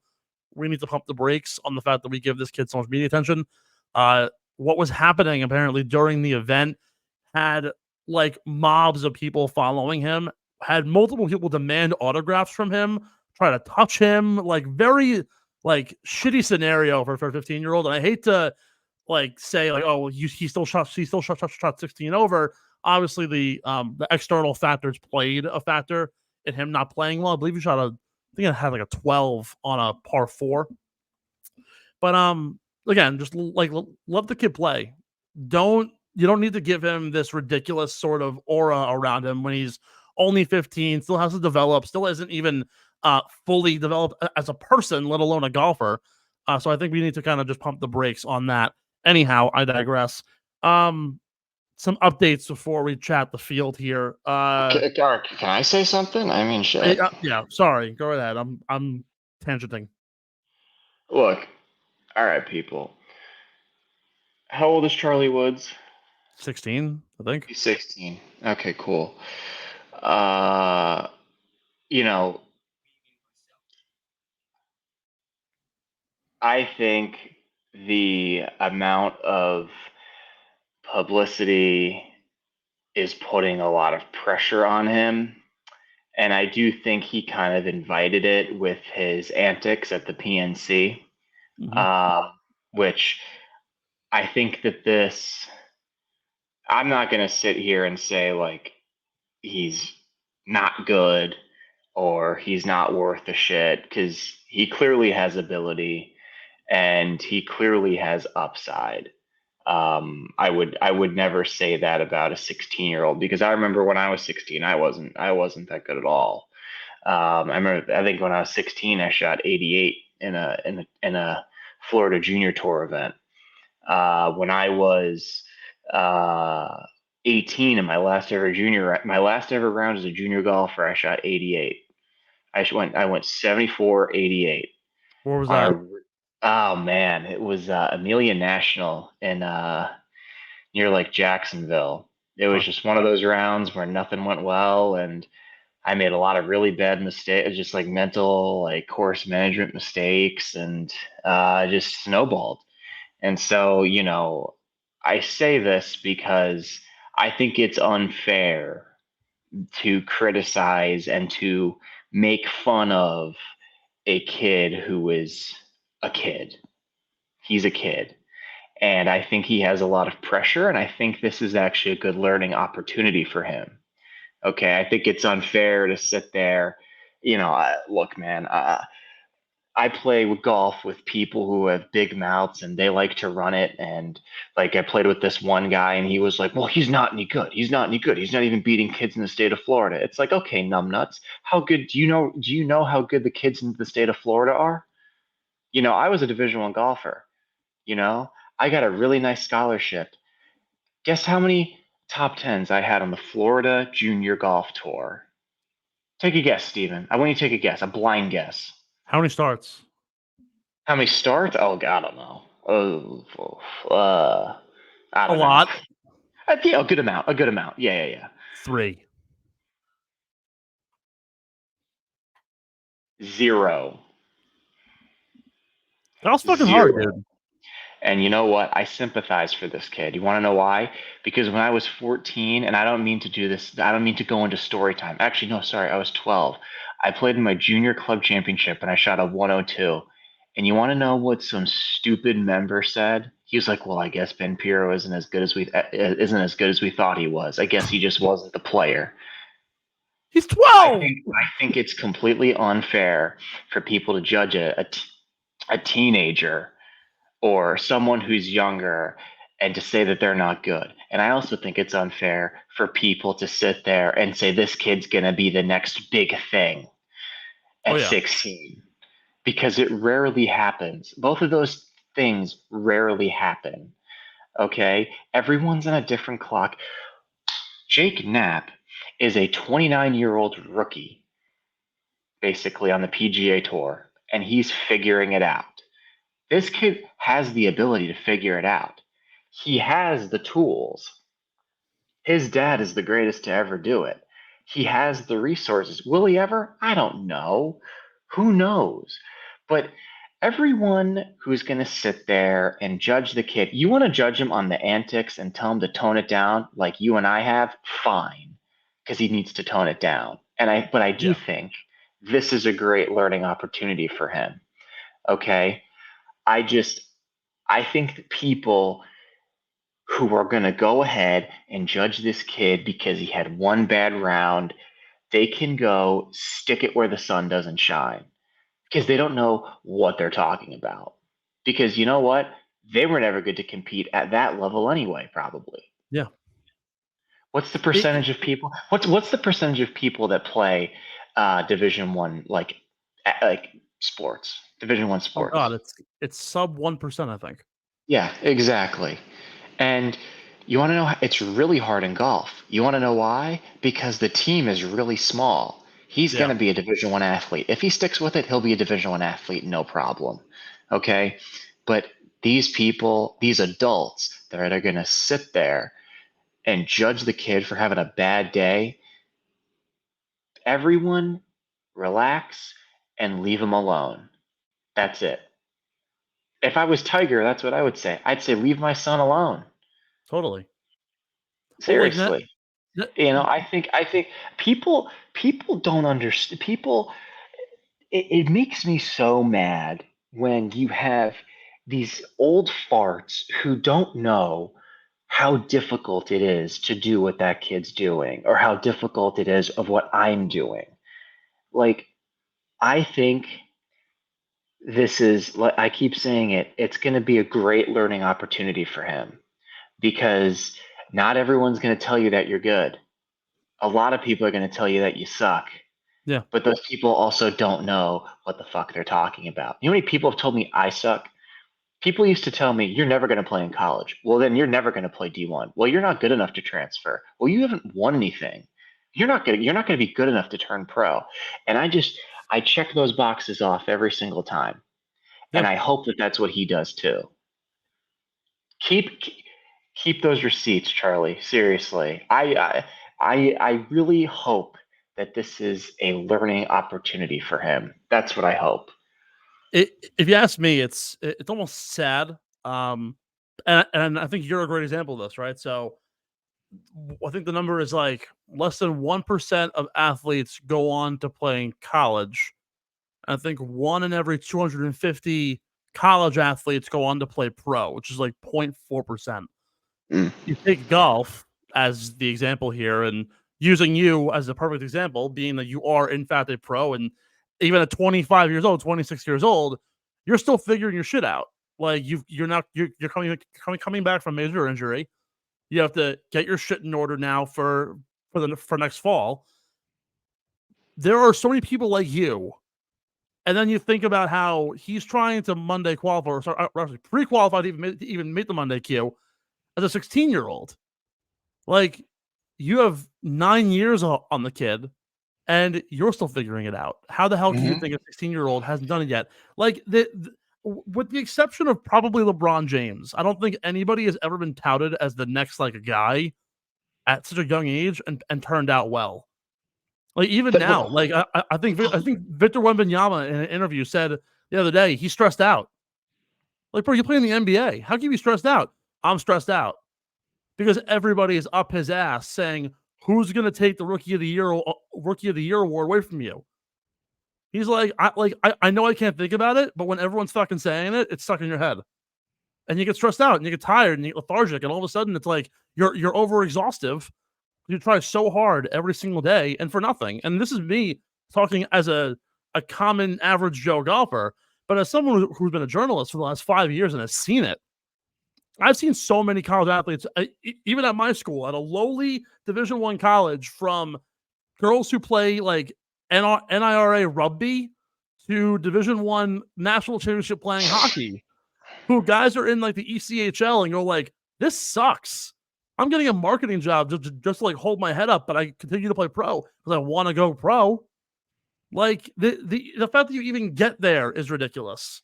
S2: we need to pump the brakes on the fact that we give this kid so much media attention. What was happening apparently during the event had like mobs of people following him, had multiple people demand autographs from him, try to touch him, like very like shitty scenario for a 15-year-old. And I hate to like say like, oh, he still shot 16 over. Obviously the external factors played a factor in him not playing well. I believe he shot I think it had like a 12 on a par 4. But again, just like let the kid play. You don't need to give him this ridiculous sort of aura around him when he's only 15, still has to develop, still isn't even fully developed as a person, let alone a golfer. So I think we need to kind of just pump the brakes on that. Anyhow, I digress. Some updates before we chat the field here.
S3: Can I say something? I mean, shit.
S2: Yeah, sorry. Go ahead. I'm tangenting.
S3: Look, all right, people. How old is Charlie Woods?
S2: 16, I think.
S3: He's 16. Okay, cool. You know, I think the amount of publicity is putting a lot of pressure on him. And I do think he kind of invited it with his antics at the PNC, which I think that I'm not going to sit here and say like he's not good or he's not worth a shit, because he clearly has ability. and he clearly has upside. I would never say that about a 16-year-old, because I remember when I was 16, I wasn't that good at all. I think when I was 16, I shot 88 in a Florida Junior Tour event. When I was 18 in my last ever round as a junior golfer, I shot 88. I went 74, 88.
S2: Where was
S3: on
S2: that?
S3: Oh man, it was Amelia National in near like Jacksonville. It was just one of those rounds where nothing went well, and I made a lot of really bad mistakes, just like mental, like course management mistakes, and just snowballed. And so, I say this because I think it's unfair to criticize and to make fun of a kid who is a kid. He's a kid. And I think he has a lot of pressure, and I think this is actually a good learning opportunity for him. Okay, I think it's unfair to sit there. Look, man, I play with golf with people who have big mouths and they like to run it. And like I played with this one guy and he was like, well, he's not any good. He's not any good. He's not even beating kids in the state of Florida. It's like, okay, numbnuts. How good do you know how good the kids in the state of Florida are? I was a Division I golfer. I got a really nice scholarship. Guess how many top tens I had on the Florida Junior Golf Tour? Take a guess, Steven. I want you to take a guess, a blind guess.
S2: How many starts?
S3: How many starts? Oh, God, I don't know. I don't
S2: A
S3: know.
S2: lot.
S3: Yeah, a good amount. A good amount. Yeah.
S2: 3.
S3: 0.
S2: That was fucking
S3: 0.
S2: hard, dude.
S3: And you know what? I sympathize for this kid. You want to know why? Because when I was 14, and I don't mean to do this, I don't mean to go into story time. Actually, no, sorry, I was 12. I played in my junior club championship, and I shot a 102. And you want to know what some stupid member said? He was like, "Well, I guess Ben Pirro isn't as good as we thought he was. I guess he just wasn't the player."
S2: He's 12.
S3: I think it's completely unfair for people to judge a teenager or someone who's younger and to say that they're not good. And I also think it's unfair for people to sit there and say this kid's going to be the next big thing at 16, because it rarely happens. Both of those things rarely happen. Okay? Everyone's on a different clock. Jake Knapp is a 29-year-old rookie, basically, on the PGA Tour, and he's figuring it out. This kid has the ability to figure it out. He has the tools. His dad is the greatest to ever do it. He has the resources. Will he ever? I don't know. Who knows? But everyone who's going to sit there and judge the kid, you want to judge him on the antics and tell him to tone it down like you and I have? Fine, because he needs to tone it down. But I do think this is a great learning opportunity for him. Okay? I think people who are going to go ahead and judge this kid because he had one bad round, they can go stick it where the sun doesn't shine, because they don't know what they're talking about. Because you know what? They were never good to compete at that level anyway, probably.
S2: Yeah.
S3: What's the percentage of people? What's the percentage of people that play Division I like sports? Division I sports.
S2: Oh God, it's sub 1%, I think.
S3: Yeah, exactly. And you want to know, it's really hard in golf. You want to know why? Because the team is really small. He's going to be a Division I athlete. If he sticks with it, he'll be a Division I athlete, no problem. Okay? But these people, these adults that are going to sit there and judge the kid for having a bad day, everyone relax and leave him alone. That's it. If I was Tiger, that's what I would say. I'd say, leave my son alone.
S2: Totally.
S3: Seriously. I think people don't understand. It makes me so mad when you have these old farts who don't know how difficult it is to do what that kid's doing, or how difficult it is of what I'm doing. Like, I think this is, I keep saying it, it's going to be a great learning opportunity for him, because not everyone's going to tell you that you're good. A lot of people are going to tell you that you suck.
S2: Yeah.
S3: But those people also don't know what the fuck they're talking about. You know how many people have told me I suck? People used to tell me, you're never going to play in college. Well, then you're never going to play D1. Well, you're not good enough to transfer. Well, you haven't won anything. You're not going to be good enough to turn pro. And I check those boxes off every single time.
S2: Yeah.
S3: And I hope that that's what he does too. Keep those receipts, Charlie. Seriously. I really hope that this is a learning opportunity for him. That's what I hope.
S2: If you ask me, it's almost sad. And I think you're a great example of this, right? So I think the number is like less than 1% of athletes go on to play in college. I think 1 in every 250 college athletes go on to play pro, which is like 0.4%. You take golf as the example here, and using you as a perfect example, being that you are in fact a pro, and even at 25 years old, 26 years old, you're still figuring your shit out. Like you're coming back from major injury. You have to get your shit in order now for next fall. There are so many people like you, and then you think about how he's trying to Monday qualify, or actually pre-qualify to even meet the Monday queue as a 16-year-old. Like, you have 9 years on the kid, and you're still figuring it out. How the hell can you think a 16-year-old hasn't done it yet? Like, with the exception of probably LeBron James, I don't think anybody has ever been touted as the next like a guy at such a young age and turned out well. Like, even now, like I think Victor Wembanyama in an interview said the other day he's stressed out. Like, bro, you play in the NBA. How can you be stressed out? I'm stressed out because everybody is up his ass saying, who's going to take the rookie of the year award away from you? He's like, I know I can't think about it, but when everyone's fucking saying it, it's stuck in your head. And you get stressed out and you get tired and you get lethargic. And all of a sudden it's like, you're over exhaustive. You try so hard every single day and for nothing. And this is me talking as a common average Joe golfer, but as someone who's been a journalist for the last 5 years and has seen it. I've seen so many college athletes, even at my school, at a lowly Division I college, from girls who play like NIRA rugby to Division I national championship playing hockey, who guys are in like the ECHL and go like, this sucks. I'm getting a marketing job just to like hold my head up, but I continue to play pro because I want to go pro. Like, the fact that you even get there is ridiculous.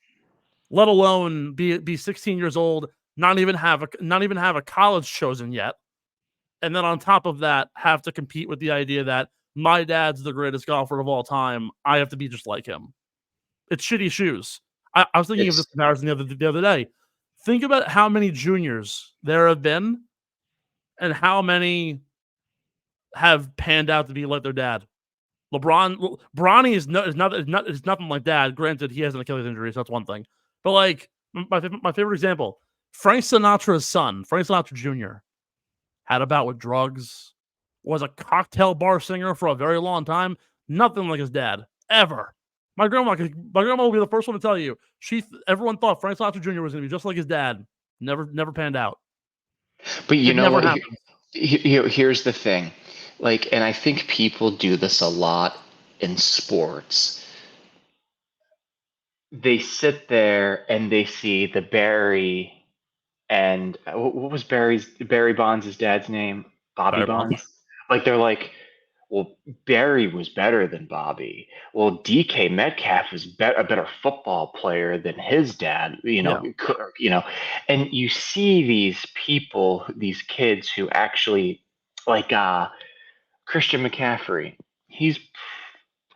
S2: Let alone be 16 years old, not even have a college chosen yet, and then on top of that, have to compete with the idea that my dad's the greatest golfer of all time. I have to be just like him. It's shitty shoes. I was thinking of this comparison the other day. Think about how many juniors there have been, and how have panned out to be like their dad. Bronny is nothing like dad. Granted, he has an Achilles injury, so that's one thing. But like my favorite example, Frank Sinatra's son, Frank Sinatra Jr., had a bout with drugs, was a cocktail bar singer for a very long time. Nothing like his dad, ever. My grandma will be the first one to tell you. Everyone thought Frank Sinatra Jr. was going to be just like his dad. Never panned out.
S3: But you know what? Here's the thing. Like, and I think people do this a lot in sports. They sit there and they see the Barry and what was Barry Bonds' dad's name? Bobby Bonds. Like, they're like, well, Barry was better than Bobby. Well, DK Metcalf was a better football player than his dad. And you see these people, these kids who actually, like Christian McCaffrey.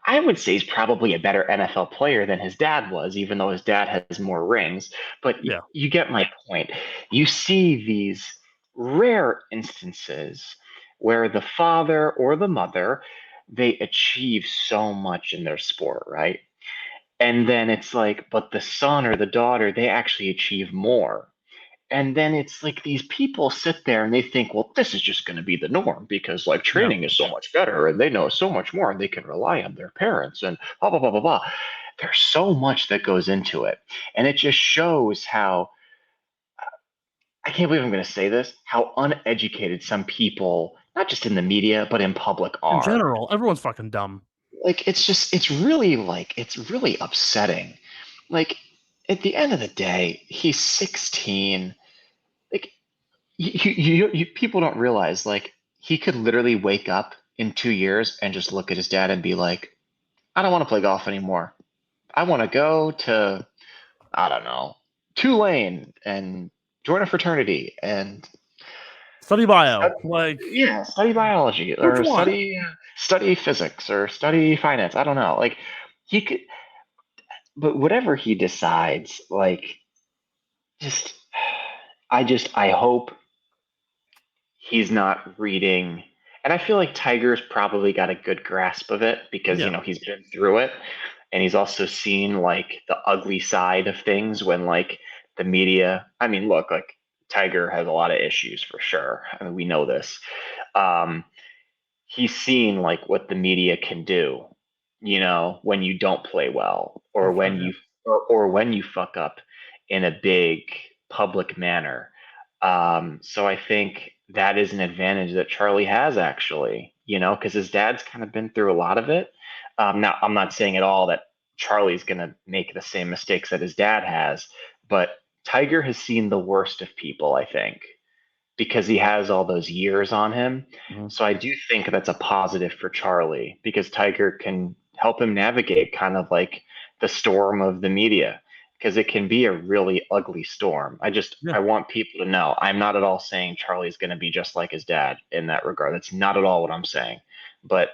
S3: I would say he's probably a better NFL player than his dad was, even though his dad has more rings. But you get my point. You see these rare instances where the father or the mother, they achieve so much in their sport, right? And then it's like, but the son or the daughter, they actually achieve more. And then it's like these people sit there and they think, well, this is just going to be the norm because like training is so much better and they know so much more and they can rely on their parents and blah, blah, blah, blah, blah. there's so much that goes into it. And it just shows how, I can't believe I'm going to say this, how uneducated some people, not just in the media, but in public are.
S2: In general, everyone's fucking dumb.
S3: Like, it's really upsetting. Like, at the end of the day, he's 16. Like, you people don't realize, like, he could literally wake up in 2 years and just look at his dad and be like, I don't want to play golf anymore. I want to go to, I don't know, Tulane and join a fraternity and
S2: Study bio,
S3: study biology or study physics or study finance. I don't know. Like, he could, but whatever he decides, like, I hope he's not reading. And I feel like Tiger's probably got a good grasp of it because, he's been through it. And he's also seen, like, the ugly side of things when, like, the media. I mean, look, like, Tiger has a lot of issues for sure. I mean, we know this. He's seen, like, what the media can do, when you don't play well or when you fuck up in a big public manner. So I think that is an advantage that Charlie has, actually, because his dad's kind of been through a lot of it. Now, I'm not saying at all that Charlie's going to make the same mistakes that his dad has, but Tiger has seen the worst of people, I think, because he has all those years on him.
S2: Mhm.
S3: So I do think that's a positive for Charlie because Tiger can help him navigate kind of like the storm of the media, because it can be a really ugly storm. I want people to know I'm not at all saying Charlie's going to be just like his dad in that regard. That's not at all what I'm saying. But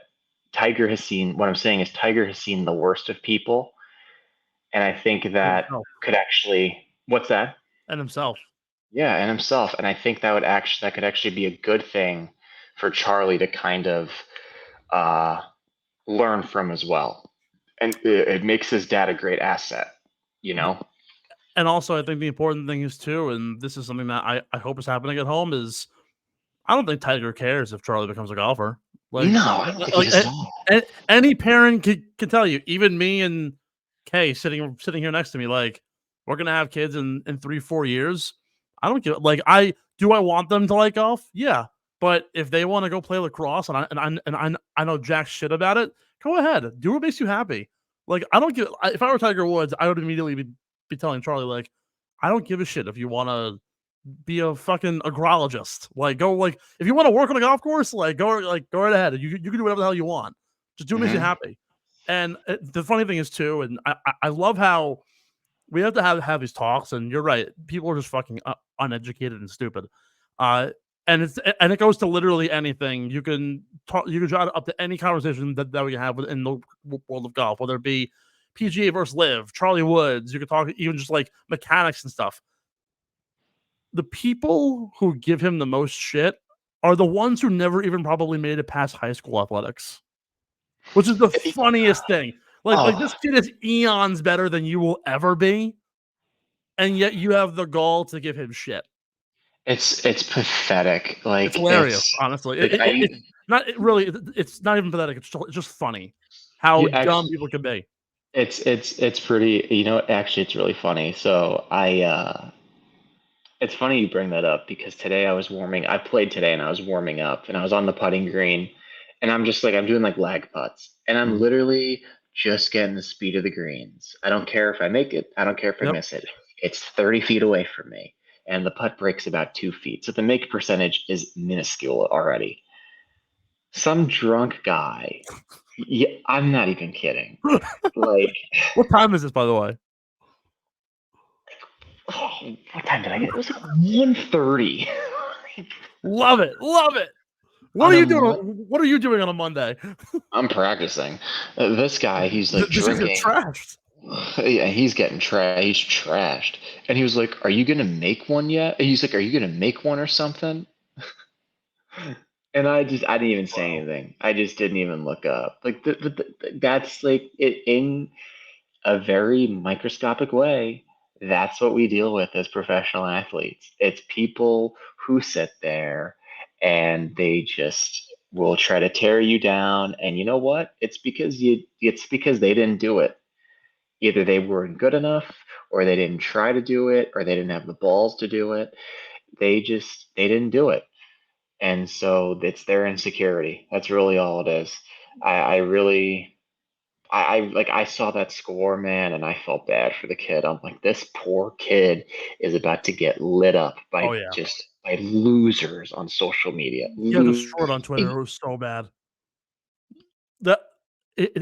S3: what I'm saying is Tiger has seen the worst of people. And I think that could actually, what's that?
S2: And himself.
S3: Yeah, and himself. And I think that could actually be a good thing for Charlie to kind of learn from as well. And it makes his dad a great asset,
S2: And also, I think the important thing is too, and this is something that I hope is happening at home, is I don't think Tiger cares if Charlie becomes a golfer. Like,
S3: no, I don't think he does at all.
S2: Any parent can tell you, even me and Kay sitting here next to me, like, we're gonna have kids in 3-4 years. I don't give, like, I want them to like golf? Yeah. But if they want to go play lacrosse and I know jack shit about it, go ahead. Do what makes you happy. Like, I don't give, if I were Tiger Woods, I would immediately be telling Charlie, like, I don't give a shit if you want to be a fucking agrologist. Like, go, like, if you want to work on a golf course, go right ahead. You can do whatever the hell you want. Just do what makes you happy. And the funny thing is too, and I love how we have to have these talks. And you're right, people are just fucking uneducated and stupid. And it goes to literally anything. You can talk. You can draw it up to any conversation that we have in the world of golf, whether it be PGA versus Liv, Charlie Woods. You could talk even just like mechanics and stuff. The people who give him the most shit are the ones who never even probably made it past high school athletics, which is the funniest thing. Like this kid is eons better than you will ever be, and yet you have the gall to give him shit.
S3: It's pathetic. Like,
S2: it's hilarious, honestly. It's not even pathetic. It's just funny how dumb people can be.
S3: It's pretty. Actually, it's really funny. So it's funny you bring that up because today I played today and I was warming up and I was on the putting green and I'm just like, I'm doing like lag putts and I'm literally just getting the speed of the greens. I don't care if I make it. I don't care if I miss it. It's 30 feet away from me and the putt breaks about 2 feet. So the make percentage is minuscule already. Some drunk guy. Yeah, I'm not even kidding. Like,
S2: what time is this, by the way?
S3: Oh, what time did I get? It was like 1:30.
S2: Love it. What are you doing? What are you doing on a Monday?
S3: I'm practicing. This guy, he's like drinking.
S2: Trashed.
S3: Yeah, he's getting trashed. He's trashed. And he was like, "Are you gonna make one yet?" And he's like, "Are you gonna make one or something?" And I didn't even say anything. I just didn't even look up. Like, that's like it in a very microscopic way. That's what we deal with as professional athletes. It's people who sit there and they just will try to tear you down. And you know what? It's because they didn't do it. Either they weren't good enough, or they didn't try to do it, or they didn't have the balls to do it. They didn't do it. And so it's their insecurity. That's really all it is. I really I saw that score, man, and I felt bad for the kid. I'm like, this poor kid is about to get lit up
S2: Oh
S3: by
S2: yeah,
S3: by losers on social media.
S2: he got destroyed on Twitter. It was so bad.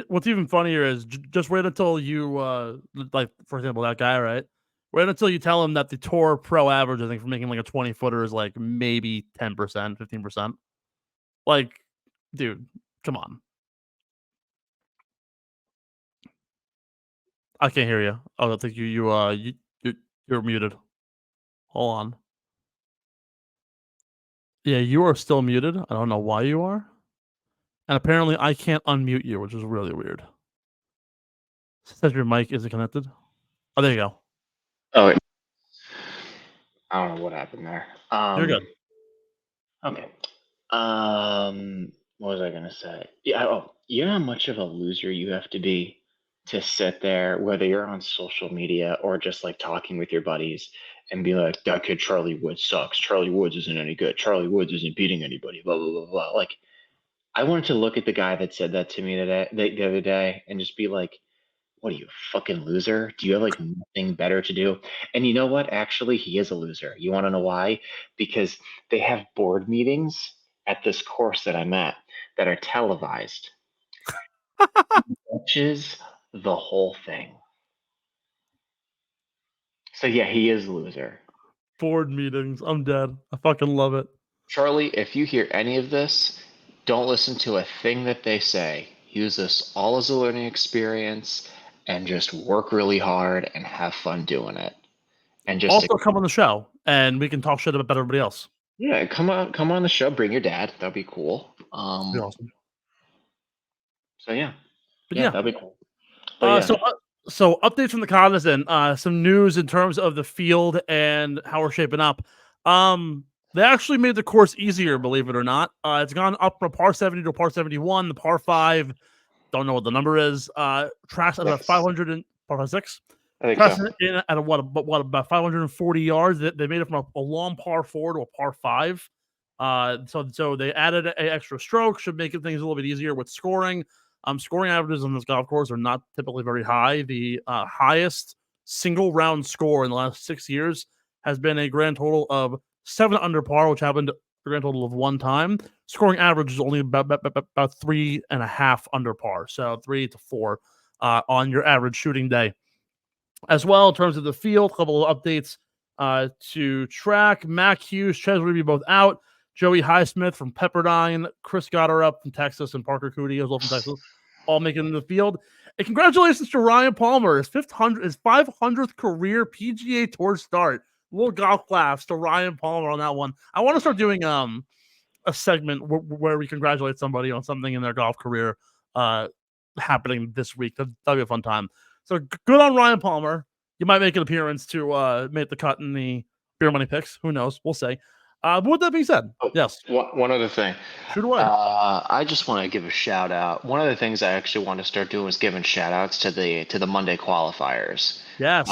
S2: What's even funnier is just wait until you like, for example, that guy, right? Wait until you tell him that the tour pro average, I think, for making like a 20-footer is like maybe 10%, 15%. Like, dude, come on. I can't hear you. Oh, I think you're muted. Hold on. Yeah, you are still muted. I don't know why you are. And apparently I can't unmute you, which is really weird. It says your mic isn't connected. Oh, there you go.
S3: Oh, I don't know what happened there.
S2: You're good.
S3: Okay. What was I gonna say? Yeah. Oh, you know how much of a loser you have to be to sit there, whether you're on social media or just like talking with your buddies, and be like, "That kid Charlie Woods sucks. Charlie Woods isn't any good. Charlie Woods isn't beating anybody." Blah blah blah blah. Like, I wanted to look at the guy that said that to me the other day, and just be like, what are you, a fucking loser? Do you have like nothing better to do? And you know what? Actually, he is a loser. You want to know why? Because they have board meetings at this course that I'm at that are televised. Watches the whole thing. So yeah, he is a loser.
S2: Board meetings. I'm dead. I fucking love it.
S3: Charlie, if you hear any of this, don't listen to a thing that they say. Use this all as a learning experience and just work really hard and have fun doing it. And just
S2: Also, come on the show and we can talk shit about everybody else.
S3: yeah, come on the show. Bring your dad. That'd be cool.
S2: That'd be awesome.
S3: So yeah,
S2: But yeah,
S3: that'd be cool. But yeah,
S2: so updates from the Cognizant. Some news in terms of the field and how we're shaping up. They actually made the course easier, believe it or not. It's gone up from a par 70 to a par 71. The par 5, don't know what the number is. Tracks at about 500 and par 6.
S3: I think
S2: Tracks
S3: so.
S2: in at about 540 yards. They made it from a long par 4 to a par 5. So they added an extra stroke, should make things a little bit easier with scoring. Scoring averages on this golf course are not typically very high. The highest single round score in the last 6 years has been a grand total of 7 under par, which happened a grand total of 1 time. Scoring average is only about 3.5 under par, so 3 to 4 on your average shooting day. As well, in terms of the field, a couple of updates to track. Mac Hughes, Ches Reeby both out. Joey Highsmith from Pepperdine, Chris Gotterup from Texas, and Parker Cootie as well from Texas, all making it in the field. And congratulations to Ryan Palmer, his 500th career PGA Tour start. A little golf claps to Ryan Palmer on that one. I want to start doing a segment where we congratulate somebody on something in their golf career happening this week. That'd be a fun time. So good on Ryan Palmer. You might make an appearance to make the cut in the beer money picks. Who knows? We'll see. But with that being said, yes.
S3: One other thing.
S2: Shoot away.
S3: I just want to give a shout out. One of the things I actually want to start doing is giving shout outs to the Monday qualifiers.
S2: Yes.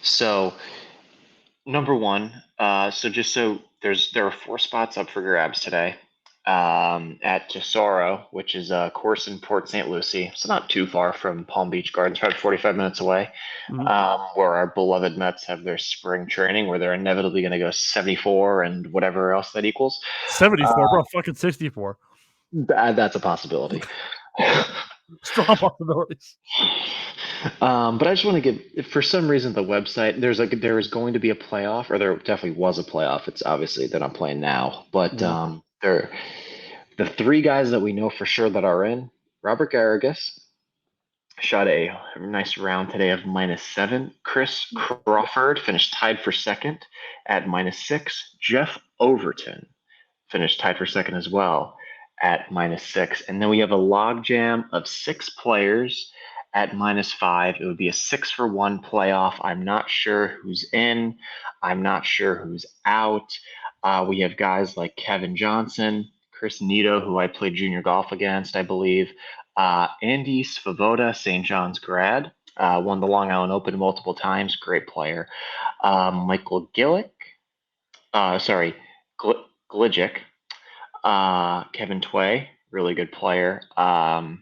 S3: So number one, there are 4 spots up for grabs today. At Tesoro, which is a course in Port St. Lucie. So not too far from Palm Beach Gardens, probably 45 minutes away, where our beloved Mets have their spring training, where they're inevitably going to go 74 and whatever else that equals.
S2: 74, bro, fucking 64.
S3: That's a possibility.
S2: Strong possibilities.
S3: But I just want to give, for some reason, the website, there is going to be a playoff, or there definitely was a playoff. It's obviously that I'm playing now, but the 3 guys that we know for sure that are in: Robert Garrigus shot a nice round today of -7. Chris Crawford finished tied for second at -6. Jeff Overton finished tied for second as well at -6. And then we have a logjam of 6 players at -5. It would be a 6-for-1 playoff. I'm not sure who's in. I'm not sure who's out. We have guys like Kevin Johnson, Chris Nito, who I played junior golf against, I believe, Andy Svoboda, St. John's grad, won the Long Island Open multiple times. Great player. Michael Gillick. Gligic. Kevin Tway, really good player. Bob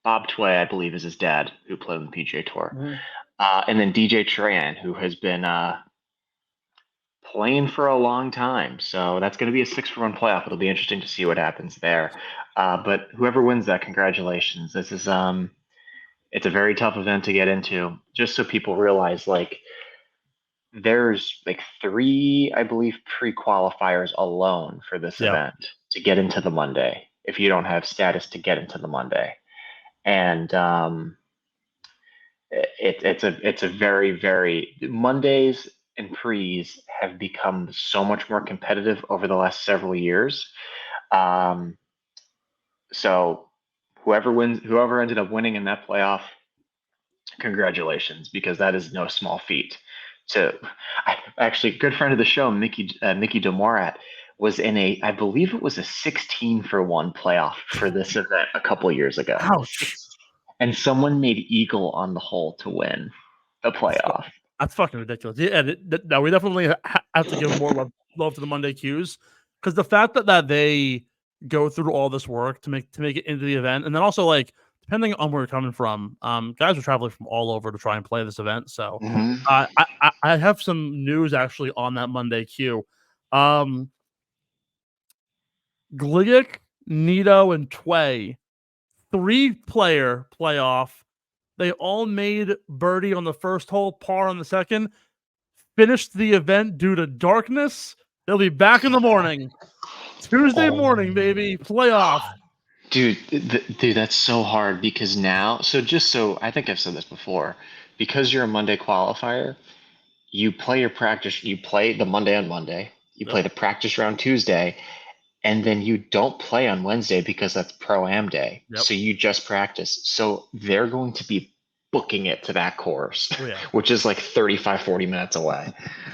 S3: Tway, I believe, is his dad, who played on the PGA Tour.
S2: Mhm.
S3: And then DJ Tran, who has been playing for a long time. So that's going to be a 6-for-1 playoff. It'll be interesting to see what happens there. But whoever wins that, congratulations. This is it's a very tough event to get into. Just so people realize, like, there's like 3, I believe, pre-qualifiers alone for this event to get into the Monday. If you don't have status to get into the Monday, and it's a very, very Mondays and pre's have become so much more competitive over the last several years. So whoever ended up winning in that playoff, congratulations, because that is no small feat. Actually, a good friend of the show, Mickey Demorat, was in I believe it was a 16-for-1 playoff for this event a couple years ago.
S2: Ouch.
S3: And someone made eagle on the hole to win the playoff.
S2: That's fucking ridiculous. Yeah, no, we definitely have to give more love to the Monday Qs, because the fact that they go through all this work to make it into the event, and then also, like, depending on where you're coming from, guys are traveling from all over to try and play this event. So I have some news actually on that Monday Q. Gligic, Nito, and Tway, 3-player playoff. They all made birdie on the first hole, par on the second, finished the event due to darkness. They'll be back in the morning. Tuesday morning, baby, playoff.
S3: Dude, that's so hard because now, I think I've said this before, because you're a Monday qualifier, you play your practice, you play the Monday on Monday, you play the practice round Tuesday, and then you don't play on Wednesday because that's Pro-Am day. So you just practice. So they're going to be booking it to that course, which is like 35, 40 minutes away.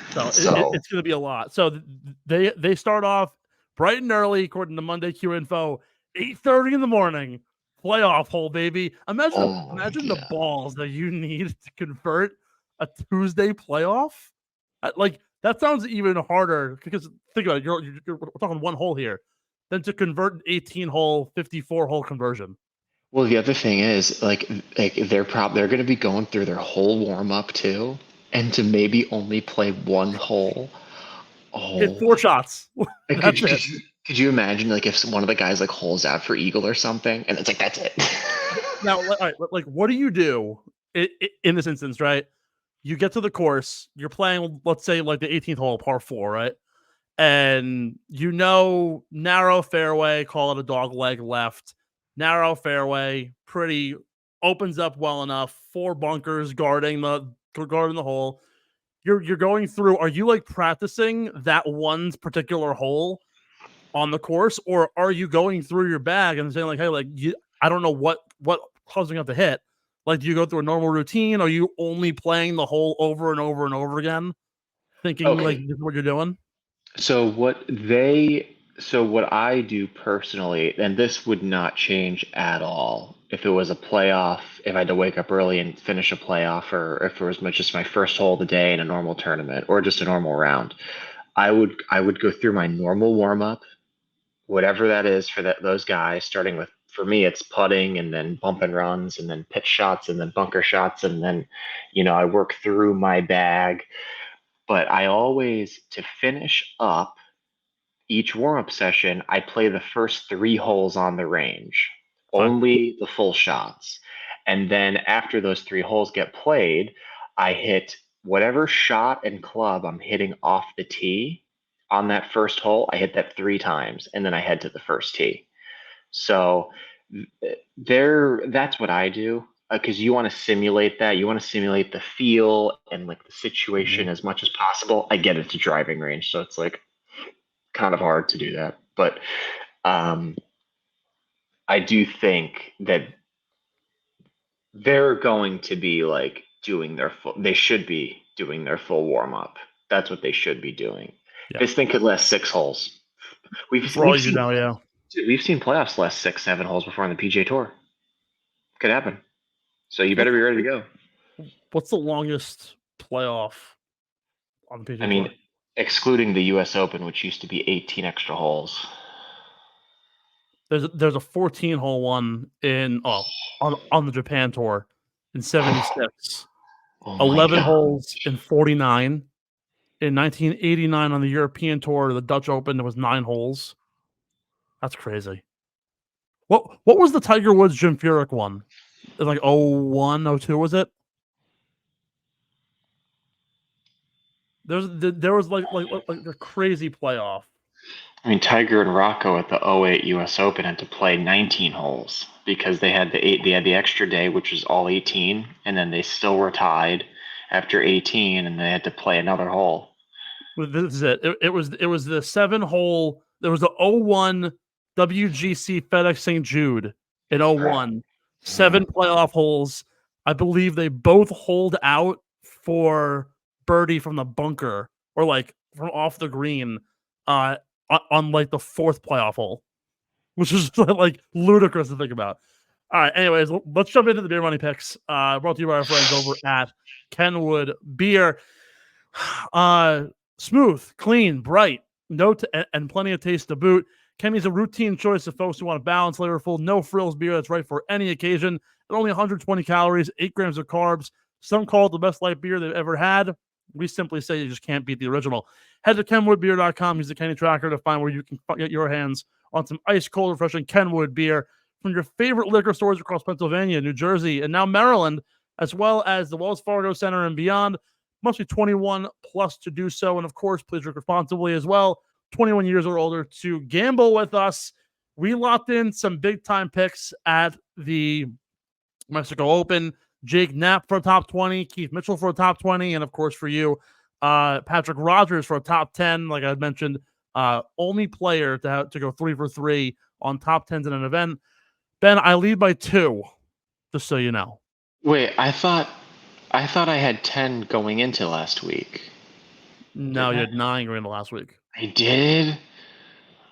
S2: So it's going to be a lot. So they start off bright and early, according to Monday Q Info, 8:30 in the morning, playoff hole, baby. Imagine the balls that you need to convert a Tuesday playoff. Like, that sounds even harder, because think about it. We're talking one hole here, than to convert an 18-hole, 54-hole conversion.
S3: Well, the other thing is, like they're going to be going through their whole warm up too, and to maybe only play one hole.
S2: Hit 4 shots.
S3: Could you imagine, like, if one of the guys, like, holes out for eagle or something, and it's like, that's it.
S2: Now, all right, like, what do you do in this instance, right? You get to the course, you're playing, let's say, like, the 18th hole, par 4, right? And narrow fairway, call it a dog leg left, narrow fairway, pretty, opens up well enough, 4 bunkers guarding the hole. You're going through. Are you, like, practicing that one particular hole on the course, or are you going through your bag and saying, like, hey, like, I don't know what causing up to hit? Like, do you go through a normal routine? Are you only playing the hole over and over and over again, thinking like this is what you're doing?
S3: So what I do personally, and this would not change at all if it was a playoff, if I had to wake up early and finish a playoff, or if it was just my first hole of the day in a normal tournament or just a normal round, I would go through my normal warm up, whatever that is for those guys, starting with, for me, it's putting, and then bump and runs, and then pitch shots, and then bunker shots, and then, I work through my bag. But I always, to finish up each warm-up session, I play the first 3 holes on the range, only the full shots. And then after those 3 holes get played, I hit whatever shot and club I'm hitting off the tee on that first hole. I hit that 3 times, and then I head to the first tee. So that's what I do, because you want to simulate that. You want to simulate the feel and, like, the situation as much as possible. I get it's a driving range, so it's, like, kind of hard to do that. But I do think that they're going to be, like, they should be doing their full warm up. That's what they should be doing. Yeah. This thing could last 6 holes. We've seen playoffs last 6, 7 holes before on the PGA Tour. Could happen. So you better be ready to go.
S2: What's the longest playoff on the PGA
S3: I mean,
S2: Tour?
S3: excluding the U.S. Open, which used to be 18 extra holes.
S2: There's a 14-hole one on the Japan Tour in 76.
S3: Oh my
S2: 11
S3: God.
S2: holes in 49. In 1989 on the European Tour, the Dutch Open, there was 9 holes. That's crazy. What was the Tiger Woods Jim Furyk one? It was like 01, 02, was it? There was like a crazy playoff.
S3: I mean, Tiger and Rocco at the 08 U.S. Open had to play 19 holes because they had the extra day, which was all 18, and then they still were tied after 18, and they had to play another hole.
S2: This is it. It was the 7-hole. There was the 01 WGC FedEx St. Jude in 01. 7 playoff holes. I believe they both holed out for birdie from the bunker or like from off the green on like the 4th playoff hole, which is like ludicrous to think about. All right, anyways, let's jump into the beer money picks. Brought to you by our friends over at Kenwood Beer. Smooth, clean, bright, and plenty of taste to boot. Kenny's a routine choice of folks who want a balanced, flavorful, no frills beer that's right for any occasion. At only 120 calories, 8 grams of carbs. Some call it the best light beer they've ever had. We simply say you just can't beat the original. Head to kenwoodbeer.com. Use the Kenny tracker to find where you can get your hands on some ice cold, refreshing Kenwood beer from your favorite liquor stores across Pennsylvania, New Jersey, and now Maryland, as well as the Wells Fargo Center and beyond. Must be 21 plus to do so. And of course, please drink responsibly as well. 21 years or older to gamble with us. We locked in some big time picks at the Mexico Open. Jake Knapp for a top 20, Keith Mitchell for a top 20, and of course for you, Patrick Rogers for a top 10. Like I mentioned, only player to go 3 for 3 on top 10s in an event. Ben, I lead by 2, just so you know.
S3: Wait, I thought I had 10 going into last week.
S2: No, you had 9 going into last week.
S3: I did?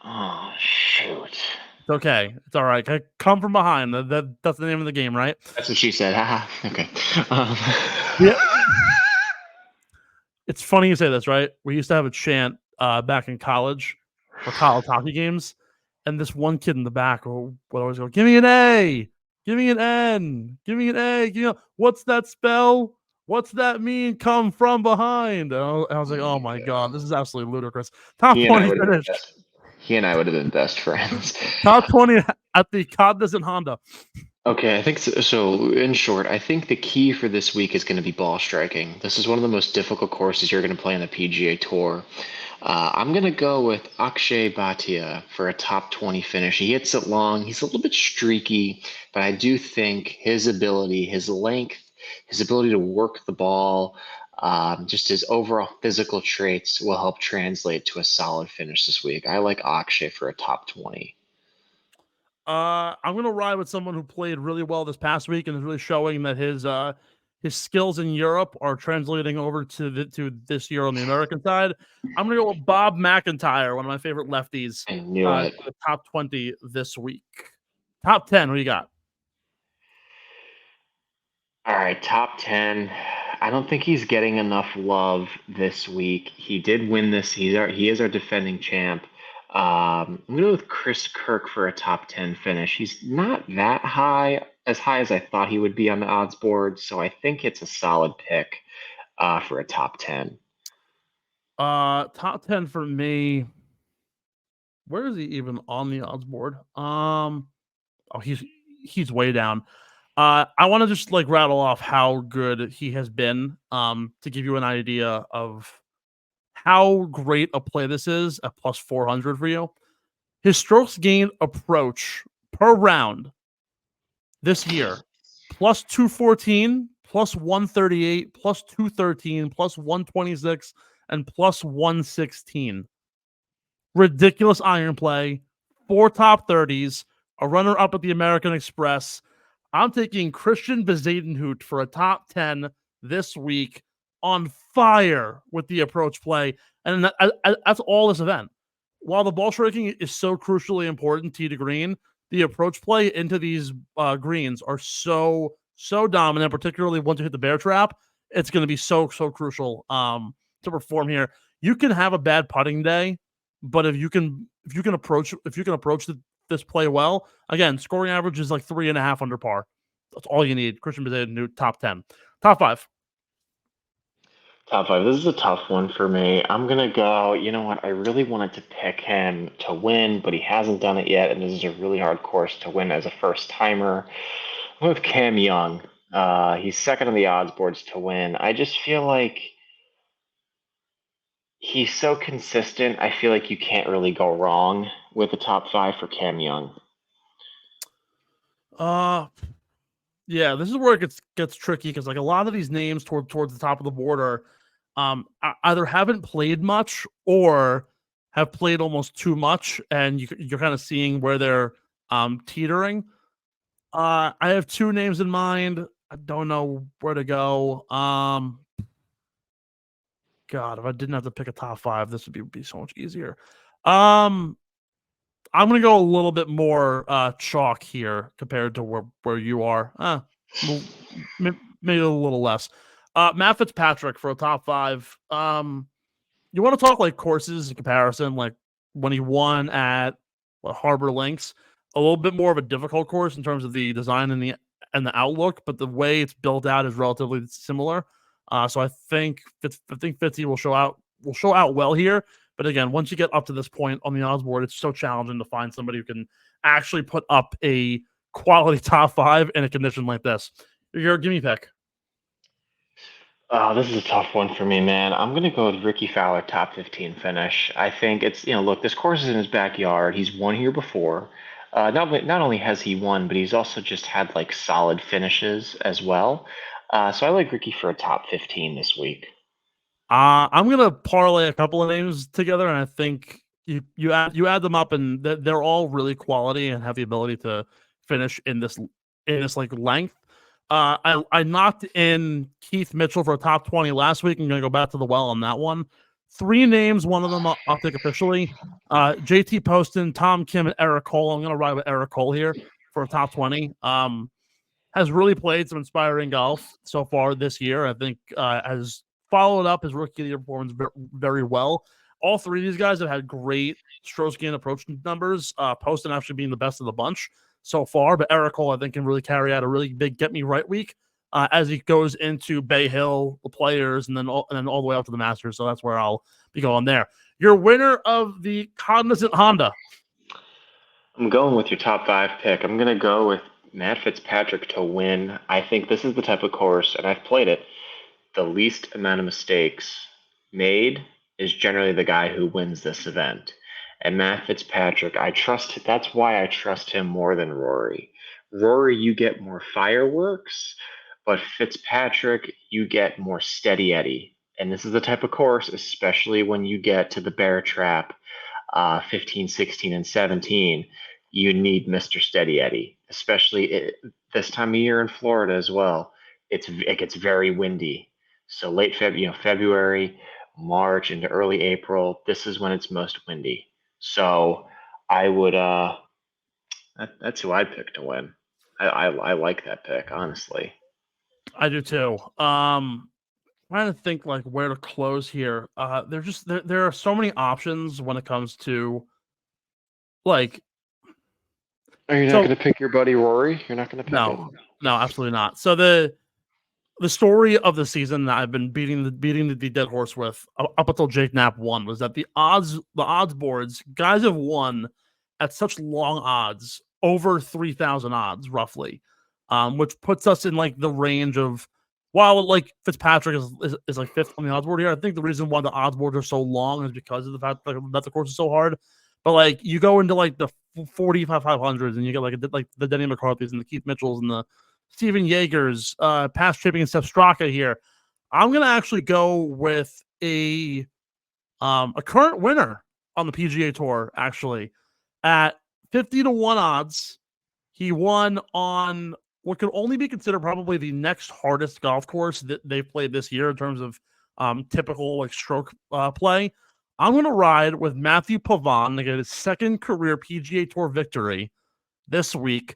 S3: Oh, shoot.
S2: It's okay. It's all right. Come from behind. That's the name of the game, right?
S3: That's what she said. Haha. Okay.
S2: Yeah. It's funny you say this, right? We used to have a chant back in college for college hockey games, and this one kid in the back would always go, "Give me an A, give me an N, give me an A. What's that spell? What's that mean? Come from behind." I was like, "Oh my god, this is absolutely ludicrous." Top 20 finish.
S3: He and I would have been best friends.
S2: Top 20 at the Cognizant Honda.
S3: Okay, I think so. In short, I think the key for this week is going to be ball striking. This is one of the most difficult courses you're going to play on the PGA Tour. I'm going to go with Akshay Bhatia for a top 20 finish. He hits it long. He's a little bit streaky, but I do think his ability, his length, his ability to work the ball, just his overall physical traits will help translate to a solid finish this week. I like Akshay for a top 20.
S2: I'm gonna ride with someone who played really well this past week and is really showing that his skills in Europe are translating over to this year on the American side. I'm gonna go with Bob McIntyre, one of my favorite lefties.
S3: I knew it.
S2: For the top 20 this week. Top 10, what do you got?
S3: All right, top 10. I don't think he's getting enough love this week. He did win this. He is our defending champ. I'm going to go with Chris Kirk for a top 10 finish. He's not that high as I thought he would be on the odds board, so I think it's a solid pick for a top 10.
S2: Top 10 for me. Where is he even on the odds board? He's way down. I want to just like rattle off how good he has been to give you an idea of how great a play this is at plus 400 for you. His strokes gained approach per round this year, plus 214, plus 138, plus 213, plus 126, and plus 116. Ridiculous iron play, 4 top 30s, a runner-up at the American Express. I'm taking Christian Bezadenhout for a top 10 this week, on fire with the approach play. And that's all this event. While the ball striking is so crucially important tee to green, the approach play into these greens are so dominant, particularly once you hit the bear trap. it's going to be so crucial to perform here. You can have a bad putting day, but if you can approach this play well, again, scoring average is like 3.5 under par. That's all you need. Christian Bezaid, top 10, top 5.
S3: Top 5. This is a tough one for me. I'm going to go, you know what? I really wanted to pick him to win, but he hasn't done it yet. And this is a really hard course to win as a first timer. I'm with Cam Young. He's second on the odds boards to win. I just feel like he's so consistent. I feel like you can't really go wrong with the top 5 for Cam Young.
S2: Yeah, this is where it gets tricky because like a lot of these names towards the top of the board are either haven't played much or have played almost too much, and you're kind of seeing where they're teetering. I have 2 names in mind. I don't know where to go. God, if I didn't have to pick a top 5, this would be so much easier. I'm gonna go a little bit more chalk here compared to where you are. Maybe a little less. Matt Fitzpatrick for a top 5. You want to talk like courses in comparison, like when he won at Harbor Links, a little bit more of a difficult course in terms of the design and the outlook, but the way it's built out is relatively similar. So I think Fitzy will show out well here. But again, once you get up to this point on the odds board, it's so challenging to find somebody who can actually put up a quality top 5 in a condition like this. Give me a pick.
S3: Oh, this is a tough one for me, man. I'm going to go with Ricky Fowler, top 15 finish. I think it's, look, this course is in his backyard. He's won here before. Not only has he won, but he's also just had like solid finishes as well. So I like Ricky for a top 15 this week.
S2: I'm going to parlay a couple of names together, and I think you add them up, and they're all really quality and have the ability to finish in this like length. I knocked in Keith Mitchell for a top 20 last week. I'm going to go back to the well on that one. 3 names, one of them I'll take officially. JT Poston, Tom Kim, and Eric Cole. I'm going to ride with Eric Cole here for a top 20. Has really played some inspiring golf so far this year. I think has followed up his rookie of the year performance very well. All 3 of these guys have had great strokes gained approach numbers. Poston actually being the best of the bunch so far, but Eric Cole I think can really carry out a really big get me right week as he goes into Bay Hill, the Players, and then all the way up to the Masters. So that's where I'll be going there. Your winner of the Cognizant Honda.
S3: I'm going with your top 5 pick. I'm going to go with Matt Fitzpatrick to win. I think this is the type of course, and I've played it, the least amount of mistakes made is generally the guy who wins this event. And Matt Fitzpatrick, that's why I trust him more than Rory. Rory, you get more fireworks, but Fitzpatrick, you get more steady Eddie. And this is the type of course, especially when you get to the bear trap, 15, 16, and 17, you need Mr. Steady Eddie, especially this time of year in Florida as well. It gets very windy. So late February, March into early April, this is when it's most windy. So I would that's who I'd pick to win. I like that pick, honestly.
S2: I do too. Trying to think like where to close here. There are so many options when it comes to like.
S3: Are you not going to pick your buddy Rory? You're not going to pick him?
S2: No, absolutely not. So the story of the season that I've been beating the dead horse with up until Jake Knapp won was that the odds boards, guys have won at such long odds, over 3,000 odds roughly, which puts us in like the range of, while like Fitzpatrick is like 5th on the odds board here. I think the reason why the odds boards are so long is because of the fact that the course is so hard. But like you go into like the 45,500s and you get like the Denny McCarthy's and the Keith Mitchells and the Steven Yeager's, past chipping and Steph Straka here. I'm gonna actually go with a current winner on the PGA Tour, actually, at 50-1 odds. He won on what could only be considered probably the next hardest golf course that they've played this year in terms of typical like stroke play. I'm gonna ride with Matthew Pavon to get his 2nd career PGA Tour victory this week.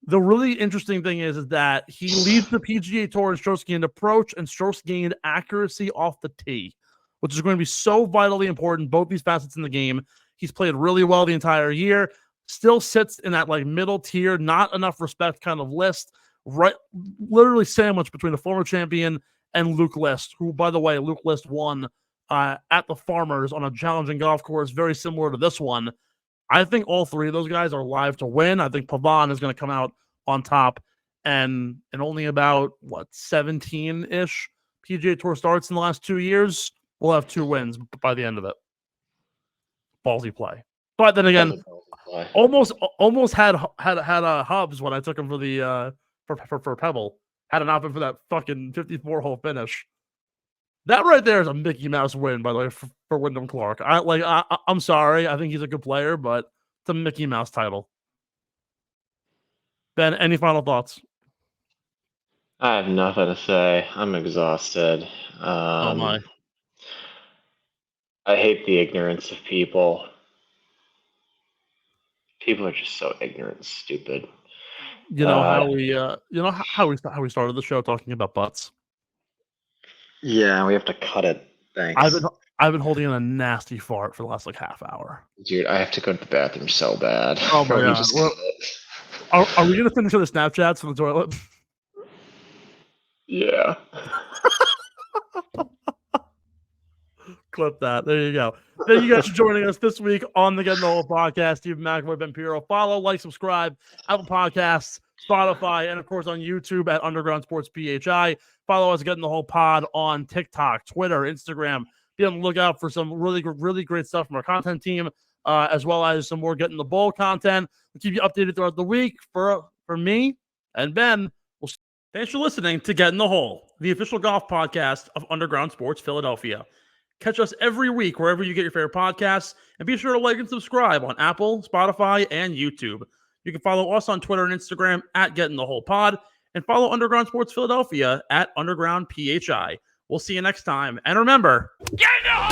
S2: The really interesting thing is that he leads the PGA Tour in strokes gained approach and strokes gained accuracy off the tee, which is going to be so vitally important, both these facets in the game. He's played really well the entire year, still sits in that like middle tier, not enough respect kind of list, right? Literally sandwiched between the former champion and Luke List, who, by the way, Luke List won at the Farmers on a challenging golf course, very similar to this one. I think all three of those guys are live to win. I think Pavon is going to come out on top, and in only about 17-ish PGA Tour starts in the last 2 years, we'll have 2 wins by the end of it. Ballsy play, but then again, almost had Hubs when I took him for the for Pebble. Had it not been for that fucking 54-hole finish. That right there is a Mickey Mouse win, by the way, for Wyndham Clark. I'm sorry. I think he's a good player, but it's a Mickey Mouse title. Ben, any final thoughts?
S3: I have nothing to say. I'm exhausted.
S2: Oh my.
S3: I hate the ignorance of people. People are just so ignorant and stupid.
S2: You know how we started the show talking about butts.
S3: Yeah, we have to cut it. Thanks.
S2: I've been holding in a nasty fart for the last half hour.
S3: Dude, I have to go to the bathroom so bad.
S2: Oh my god! Are we gonna finish the Snapchats from the toilet?
S3: Yeah.
S2: Clip that. There you go. Thank you guys for joining us this week on the Getting the Hole podcast. Steve McAvoy, Ben Pirro. Follow, like, subscribe, Apple Podcasts, Spotify, and of course on YouTube at Underground Sports PHI. Follow us, Getting the Hole Pod, on TikTok, Twitter, Instagram. Be on the lookout for some really great stuff from our content team, as well as some more Getting the Bowl content. We'll keep you updated throughout the week. For me and Ben, thanks for listening to Getting the Hole, the official golf podcast of Underground Sports Philadelphia. Catch us every week wherever you get your favorite podcasts, and be sure to like and subscribe on Apple, Spotify, and YouTube. You can follow us on Twitter and Instagram at Getting the Hole Pod, and follow Underground Sports Philadelphia at Underground PHI. We'll see you next time, and remember, get in the hole!